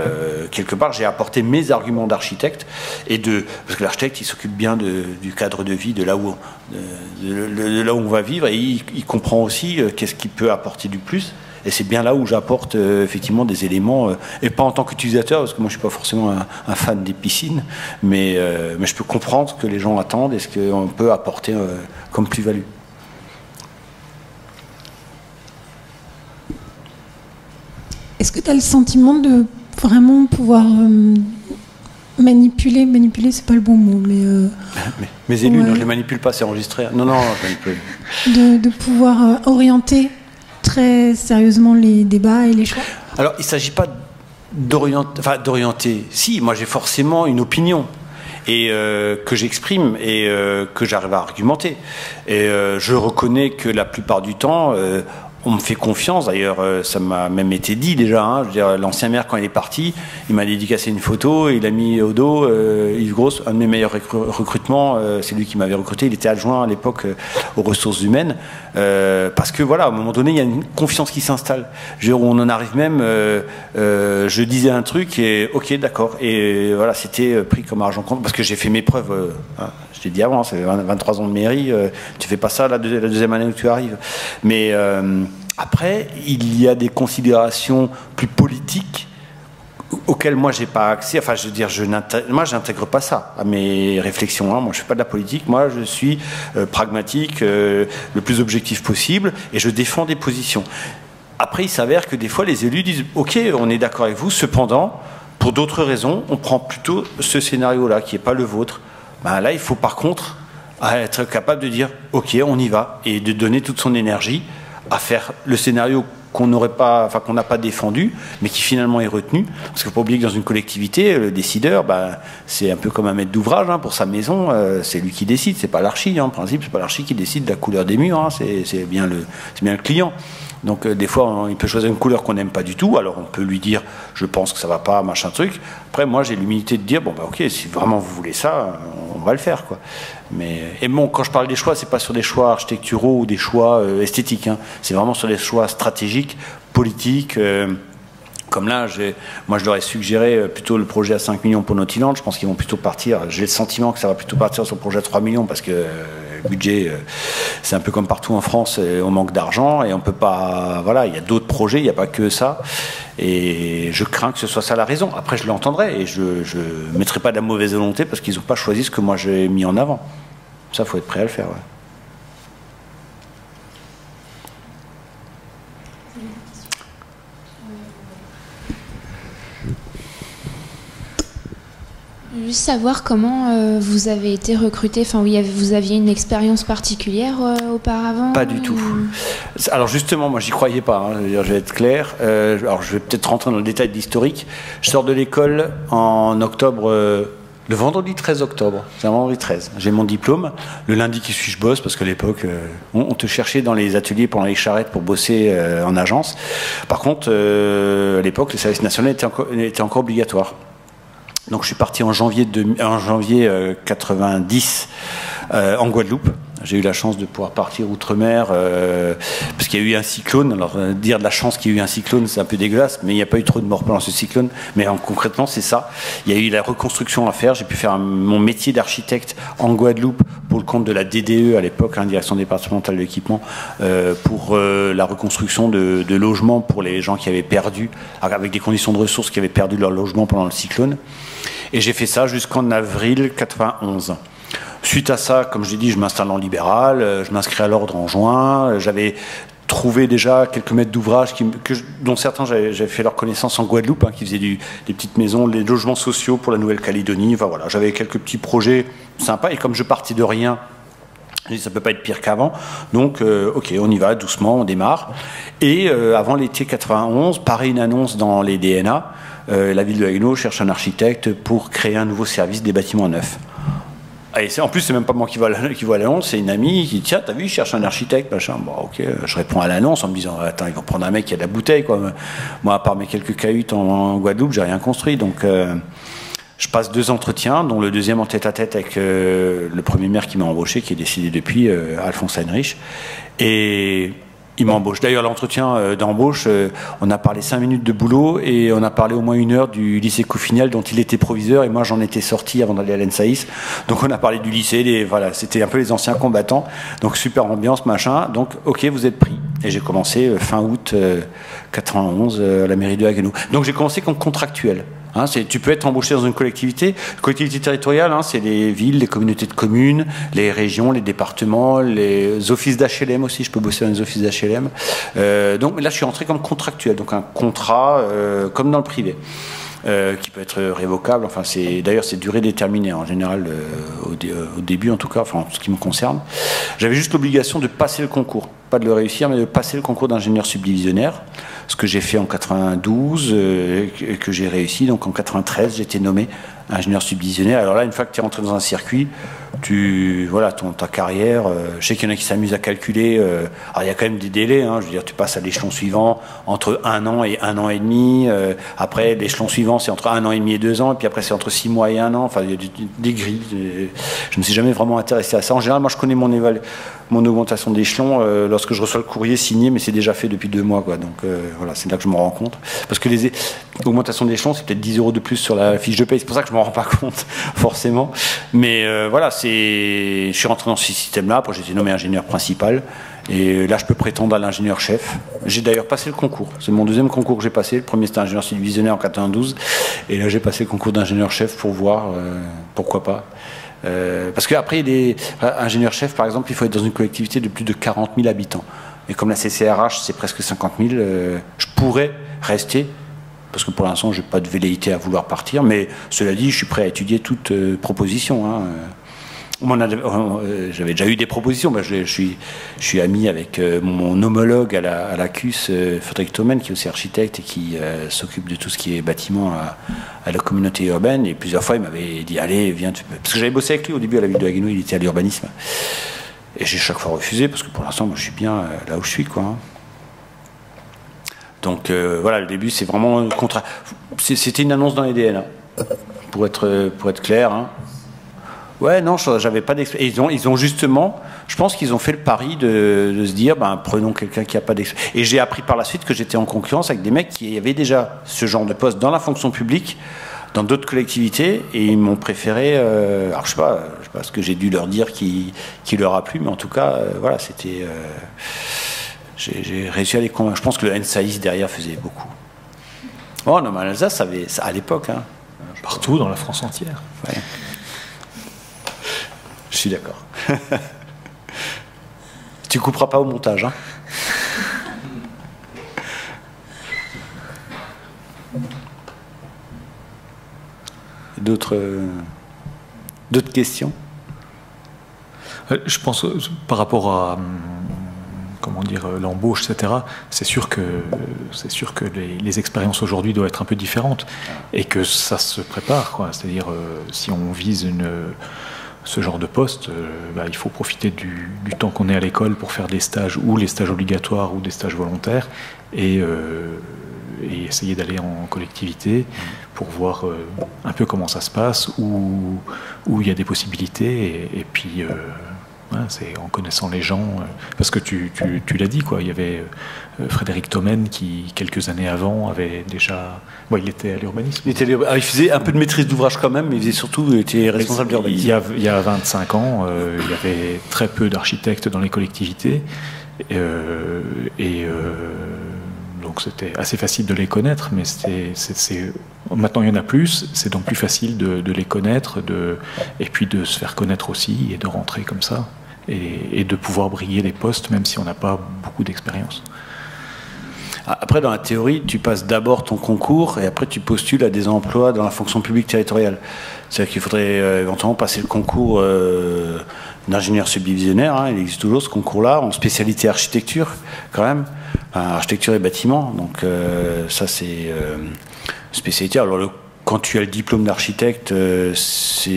quelque part, j'ai apporté mes arguments d'architecte parce que l'architecte, il s'occupe bien du cadre de vie, de là où on va vivre, et il comprend aussi qu'est-ce qu'il peut apporter du plus. Et c'est bien là où j'apporte effectivement des éléments, et pas en tant qu'utilisateur, parce que moi je suis pas forcément un fan des piscines, mais je peux comprendre ce que les gens attendent et ce qu'on peut apporter comme plus-value. Est-ce que tu as le sentiment de vraiment pouvoir Manipuler, c'est pas le bon mot, mais... Mes élus, non, je les manipule pas, c'est enregistré. Non, je manipule. De pouvoir orienter très sérieusement les débats et les choix. Alors, il ne s'agit pas d'orienter. Si, moi j'ai forcément une opinion et que j'exprime et que j'arrive à argumenter. Et je reconnais que la plupart du temps, on me fait confiance. D'ailleurs, ça m'a même été dit déjà. Hein. Je veux dire, l'ancien maire, quand il est parti, il m'a dédicacé une photo et il a mis au dos Yves Grosse, un de mes meilleurs recrutements. C'est lui qui m'avait recruté. Il était adjoint à l'époque aux ressources humaines. Parce que voilà, à un moment donné, il y a une confiance qui s'installe. On en arrive même. Je disais un truc et ok, d'accord. Et voilà, c'était pris comme argent comptant parce que j'ai fait mes preuves. Je t'ai dit avant, ça fait 23 ans de mairie. Tu fais pas ça la deuxième année où tu arrives. Mais après, il y a des considérations plus politiques auxquelles moi j'ai pas accès. Enfin, je veux dire, moi j'intègre pas ça à mes réflexions. Hein. Moi, je fais pas de la politique. Moi, je suis pragmatique, le plus objectif possible, et je défends des positions. Après, il s'avère que des fois, les élus disent OK, on est d'accord avec vous. Cependant, pour d'autres raisons, on prend plutôt ce scénario-là, qui est pas le vôtre. Ben là, il faut par contre être capable de dire OK, on y va, et de donner toute son énergie à faire le scénario qu'on n'a pas défendu, mais qui finalement est retenu. Parce qu'il ne faut pas oublier que dans une collectivité, le décideur, c'est un peu comme un maître d'ouvrage hein, pour sa maison. C'est lui qui décide, c'est pas l'archi. Hein, en principe, c'est pas l'archi qui décide de la couleur des murs. Hein, c'est bien le client. Donc des fois, il peut choisir une couleur qu'on n'aime pas du tout. Alors on peut lui dire, je pense que ça va pas, machin truc. Après, moi, j'ai l'humilité de dire, ok, si vraiment vous voulez ça, on va le faire, quoi. Et bon, quand je parle des choix, c'est pas sur des choix architecturaux ou des choix esthétiques. Hein. C'est vraiment sur des choix stratégiques, politiques. Comme là, moi je leur ai suggéré plutôt le projet à 5 millions pour Nautiland. Je pense qu'ils vont plutôt partir. J'ai le sentiment que ça va plutôt partir sur le projet à 3 millions parce que le budget, c'est un peu comme partout en France, on manque d'argent et on peut pas. Voilà, il y a d'autres projets, il n'y a pas que ça. Et je crains que ce soit ça la raison. Après, je l'entendrai et je ne mettrai pas de la mauvaise volonté parce qu'ils n'ont pas choisi ce que moi j'ai mis en avant. Ça, il faut être prêt à le faire. Ouais. Juste savoir comment vous avez été recruté. Enfin, vous aviez une expérience particulière auparavant? Pas du tout. Alors justement, moi, j'y croyais pas. Hein. Je vais être clair. Alors, je vais peut-être rentrer dans le détail de l'historique. Je sors de l'école en octobre. Le vendredi 13 octobre. C'est un vendredi 13. J'ai mon diplôme. Le lundi qui suit, je bosse parce qu'à l'époque, on te cherchait dans les ateliers pendant les charrettes pour bosser en agence. Par contre, à l'époque, le service national était encore obligatoire. Donc je suis parti en janvier 90 en Guadeloupe. J'ai eu la chance de pouvoir partir outre-mer parce qu'il y a eu un cyclone. Alors dire de la chance qu'il y a eu un cyclone, c'est un peu dégueulasse, mais il n'y a pas eu trop de morts pendant ce cyclone. Mais concrètement, c'est ça. Il y a eu la reconstruction à faire. J'ai pu faire mon métier d'architecte en Guadeloupe pour le compte de la DDE à l'époque, Direction départementale de l'équipement, pour la reconstruction de logements pour les gens qui avaient perdu, avec des conditions de ressources, qui avaient perdu leur logement pendant le cyclone. Et j'ai fait ça jusqu'en avril 91. Suite à ça, comme je l'ai dit, je m'installe en libéral, je m'inscris à l'ordre en juin. J'avais trouvé déjà quelques maîtres d'ouvrage dont certains j'avais fait leur connaissance en Guadeloupe, qui faisaient des petites maisons, des logements sociaux pour la Nouvelle-Calédonie. Enfin, voilà, j'avais quelques petits projets sympas. Et comme je partais de rien, je dis, ça peut pas être pire qu'avant. Donc, ok, on y va doucement, on démarre. Et avant l'été 91, pareil, une annonce dans les DNA. La ville de Haguenau cherche un architecte pour créer un nouveau service des bâtiments neufs. Et en plus, c'est même pas moi qui vois l'annonce, c'est une amie qui dit, tiens, t'as vu, je cherche un architecte, machin. Bon, ok, je réponds à l'annonce en me disant, attends, ils vont prendre un mec qui a de la bouteille, quoi. Moi, à part mes quelques cahutes en Guadeloupe, j'ai rien construit. Donc, je passe 2 entretiens, dont le deuxième en tête-à-tête avec le premier maire qui m'a embauché, qui est décédé depuis, Alphonse Heinrich. Et il m'embauche. D'ailleurs, l'entretien d'embauche, on a parlé 5 minutes de boulot et on a parlé au moins 1 heure du lycée Couffinal dont il était proviseur et moi j'en étais sorti avant d'aller à l'ENSAIS. Donc on a parlé du lycée, voilà, c'était un peu les anciens combattants. Donc super ambiance, machin. Donc ok, vous êtes pris. Et j'ai commencé fin août 91 à la mairie de Haguenau. Donc j'ai commencé comme contractuel. Tu peux être embauché dans une collectivité territoriale, c'est les villes, les communautés de communes, les régions, les départements, les offices d'HLM aussi, je peux bosser dans les offices d'HLM. Donc là, je suis rentré comme contractuel, donc un contrat comme dans le privé. qui peut être révocable. Enfin, d'ailleurs, c'est durée déterminée en général, au début en tout cas, enfin, en ce qui me concerne. J'avais juste l'obligation de passer le concours, pas de le réussir, mais de passer le concours d'ingénieur subdivisionnaire, ce que j'ai fait en 92, et que j'ai réussi. Donc en 93, j'ai été nommé ingénieur subdivisionnaire. Alors là, une fois que tu es rentré dans un circuit, voilà, ta carrière, je sais qu'il y en a qui s'amusent à calculer, alors il y a quand même des délais, hein, je veux dire, tu passes à l'échelon suivant entre 1 an et 1 an et demi, après l'échelon suivant c'est entre 1 an et demi et 2 ans, et puis après c'est entre 6 mois et 1 an, enfin il y a des grilles, je ne me suis jamais vraiment intéressé à ça. En général, moi je connais mon augmentation d'échelon lorsque je reçois le courrier signé, mais c'est déjà fait depuis 2 mois, quoi. Donc voilà, c'est là que je me rends compte, parce que les augmentations d'échelon c'est peut-être 10 € de plus sur la fiche de paye, c'est pour ça que je me rends pas compte forcément, mais voilà, je suis rentré dans ce système-là. Après, j'ai été nommé ingénieur principal. Et là, je peux prétendre à l'ingénieur-chef. J'ai d'ailleurs passé le concours. C'est mon deuxième concours que j'ai passé. Le premier, c'était ingénieur subdivisionnaire en 92. Et là, j'ai passé le concours d'ingénieur-chef pour voir pourquoi pas. Parce qu'après, ingénieur-chef, par exemple, il faut être dans une collectivité de plus de 40 000 habitants. Et comme la CCRH, c'est presque 50 000, je pourrais rester. Parce que pour l'instant, je n'ai pas de velléité à vouloir partir. Mais cela dit, je suis prêt à étudier toute proposition. Hein. J'avais déjà eu des propositions. Je suis ami avec mon homologue à la CUS, Frédéric Thomen, qui est aussi architecte et qui s'occupe de tout ce qui est bâtiment à la communauté urbaine. Et plusieurs fois, il m'avait dit, allez, viens. Parce que j'avais bossé avec lui au début à la ville de Haguenau, il était à l'urbanisme. Et j'ai chaque fois refusé, parce que pour l'instant, moi, je suis bien là où je suis, quoi. Donc voilà, le début, c'est vraiment un contrat. C'était une annonce dans les DNA, pour être clair. Hein. Ouais, non, j'avais pas d'expérience. Ils ont justement, je pense qu'ils ont fait le pari de se dire, prenons quelqu'un qui n'a pas d'expérience. Et j'ai appris par la suite que j'étais en concurrence avec des mecs qui avaient déjà ce genre de poste dans la fonction publique, dans d'autres collectivités, et ils m'ont préféré. Alors je sais pas ce que j'ai dû leur dire qui leur a plu, mais en tout cas, voilà, c'était. J'ai réussi à les convaincre. Je pense que le NSAIS derrière faisait beaucoup. Oh non, mais Alsace, à l'époque. Hein. Partout dans la France entière. Ouais. Je suis d'accord. Tu couperas pas au montage, hein. D'autres questions? Je pense par rapport à l'embauche, etc. C'est sûr que les expériences aujourd'hui doivent être un peu différentes et que ça se prépare, quoi. C'est-à-dire si on vise ce genre de poste, il faut profiter du temps qu'on est à l'école pour faire des stages, ou les stages obligatoires ou des stages volontaires, et essayer d'aller en collectivité pour voir un peu comment ça se passe, où il y a des possibilités, et puis c'est en connaissant les gens, parce que tu l'as dit, quoi. Il y avait Frédéric Thomen qui, quelques années avant, avait déjà... il était à l'urbanisme. Il faisait un peu de maîtrise d'ouvrage quand même, mais il était responsable d'urbanisme. Il y a 25 ans, il y avait très peu d'architectes dans les collectivités, donc c'était assez facile de les connaître, mais maintenant il y en a plus, c'est donc plus facile de les connaître, et puis de se faire connaître aussi, et de rentrer comme ça, et de pouvoir briller les postes, même si on n'a pas beaucoup d'expérience. Après, dans la théorie, tu passes d'abord ton concours et après tu postules à des emplois dans la fonction publique territoriale. C'est-à-dire qu'il faudrait éventuellement passer le concours d'ingénieur subdivisionnaire, hein, il existe toujours ce concours-là, en spécialité architecture quand même, architecture et bâtiment, donc ça c'est spécialité. Alors quand tu as le diplôme d'architecte, c'est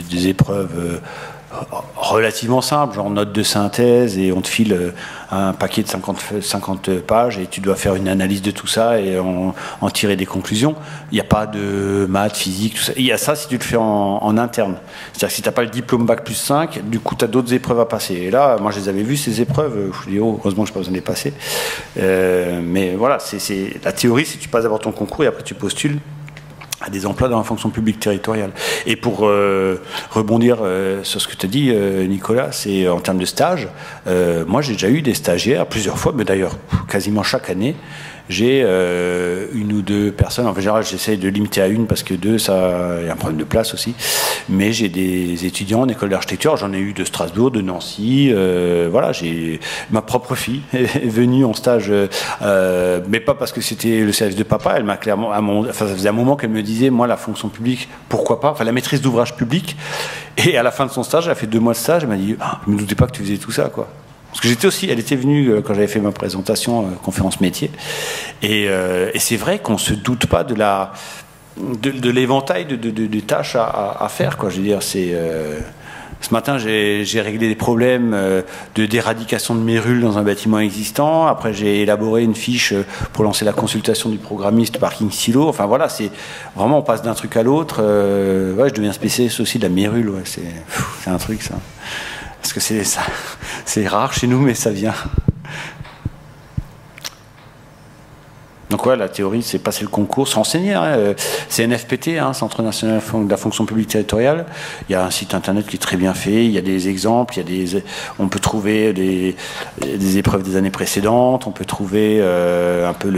des épreuves relativement simple, genre note de synthèse, et on te file un paquet de 50 pages et tu dois faire une analyse de tout ça et en tirer des conclusions. Il n'y a pas de maths, physique, tout ça. Il y a ça si tu le fais en interne. C'est-à-dire que si tu n'as pas le diplôme Bac plus 5, du coup tu as d'autres épreuves à passer. Et là, moi je les avais vues, ces épreuves, je me dis, heureusement que je n'ai pas besoin de les passer. Mais voilà, c'est la théorie, c'est que tu passes d'abord ton concours et après tu postules à des emplois dans la fonction publique territoriale. Et pour rebondir sur ce que tu as dit, Nicolas, c'est en termes de stage, moi j'ai déjà eu des stagiaires plusieurs fois, mais d'ailleurs quasiment chaque année, j'ai une ou deux personnes. En général, j'essaie de limiter à une parce que deux, ça, il y a un problème de place aussi. Mais j'ai des étudiants en école d'architecture. J'en ai eu de Strasbourg, de Nancy. Voilà, j'ai ma propre fille est venue en stage, mais pas parce que c'était le service de papa. Elle m'a clairement, ça faisait un moment qu'elle me disait, moi, la fonction publique, pourquoi pas. Enfin, la maîtrise d'ouvrage public. Et à la fin de son stage, elle a fait 2 mois de stage. Elle m'a dit, je me doutais pas que tu faisais tout ça, quoi. Parce que j'étais aussi, elle était venue quand j'avais fait ma présentation conférence métier, et c'est vrai qu'on se doute pas de l'éventail de tâches à faire, quoi. Je veux dire, c'est ce matin j'ai réglé des problèmes d'éradication de mérules dans un bâtiment existant. Après j'ai élaboré une fiche pour lancer la consultation du programmiste parking silo. Enfin voilà, c'est vraiment on passe d'un truc à l'autre. Ouais, je deviens spécialiste aussi de la mérule. Ouais, c'est un truc ça. Parce que c'est rare chez nous, mais ça vient. Donc ouais, la théorie, c'est passer le concours, c'est enseigner. Hein. C'est NFPT, hein, Centre national de la fonction publique territoriale. Il y a un site internet qui est très bien fait. Il y a des exemples. On peut trouver des épreuves des années précédentes. On peut trouver un peu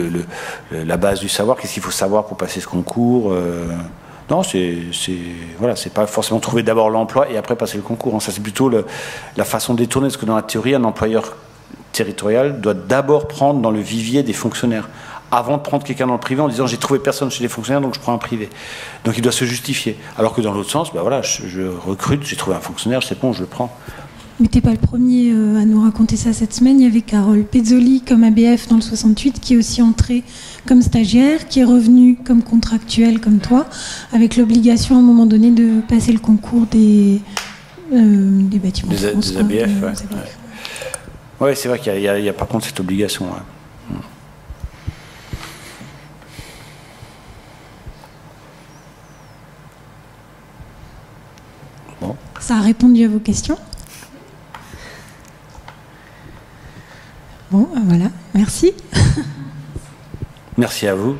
la base du savoir. Qu'est-ce qu'il faut savoir pour passer ce concours Non, voilà, c'est pas forcément trouver d'abord l'emploi et après passer le concours. Hein. Ça, c'est plutôt la façon de détourner. Parce que dans la théorie, un employeur territorial doit d'abord prendre dans le vivier des fonctionnaires avant de prendre quelqu'un dans le privé en disant j'ai trouvé personne chez les fonctionnaires donc je prends un privé. Donc il doit se justifier. Alors que dans l'autre sens, ben voilà, je recrute, j'ai trouvé un fonctionnaire, c'est bon, je le prends. Mais t'es pas le premier à nous raconter ça cette semaine. Il y avait Carole Pezzoli comme ABF dans le 68 qui est aussi entrée comme stagiaire, qui est revenue comme contractuelle comme toi, avec l'obligation à un moment donné de passer le concours des bâtiments. Des ABF, ouais. Ouais, c'est vrai qu'il y a par contre cette obligation. Ouais. Bon. Ça a répondu à vos questions? Bon, voilà, merci. Merci à vous.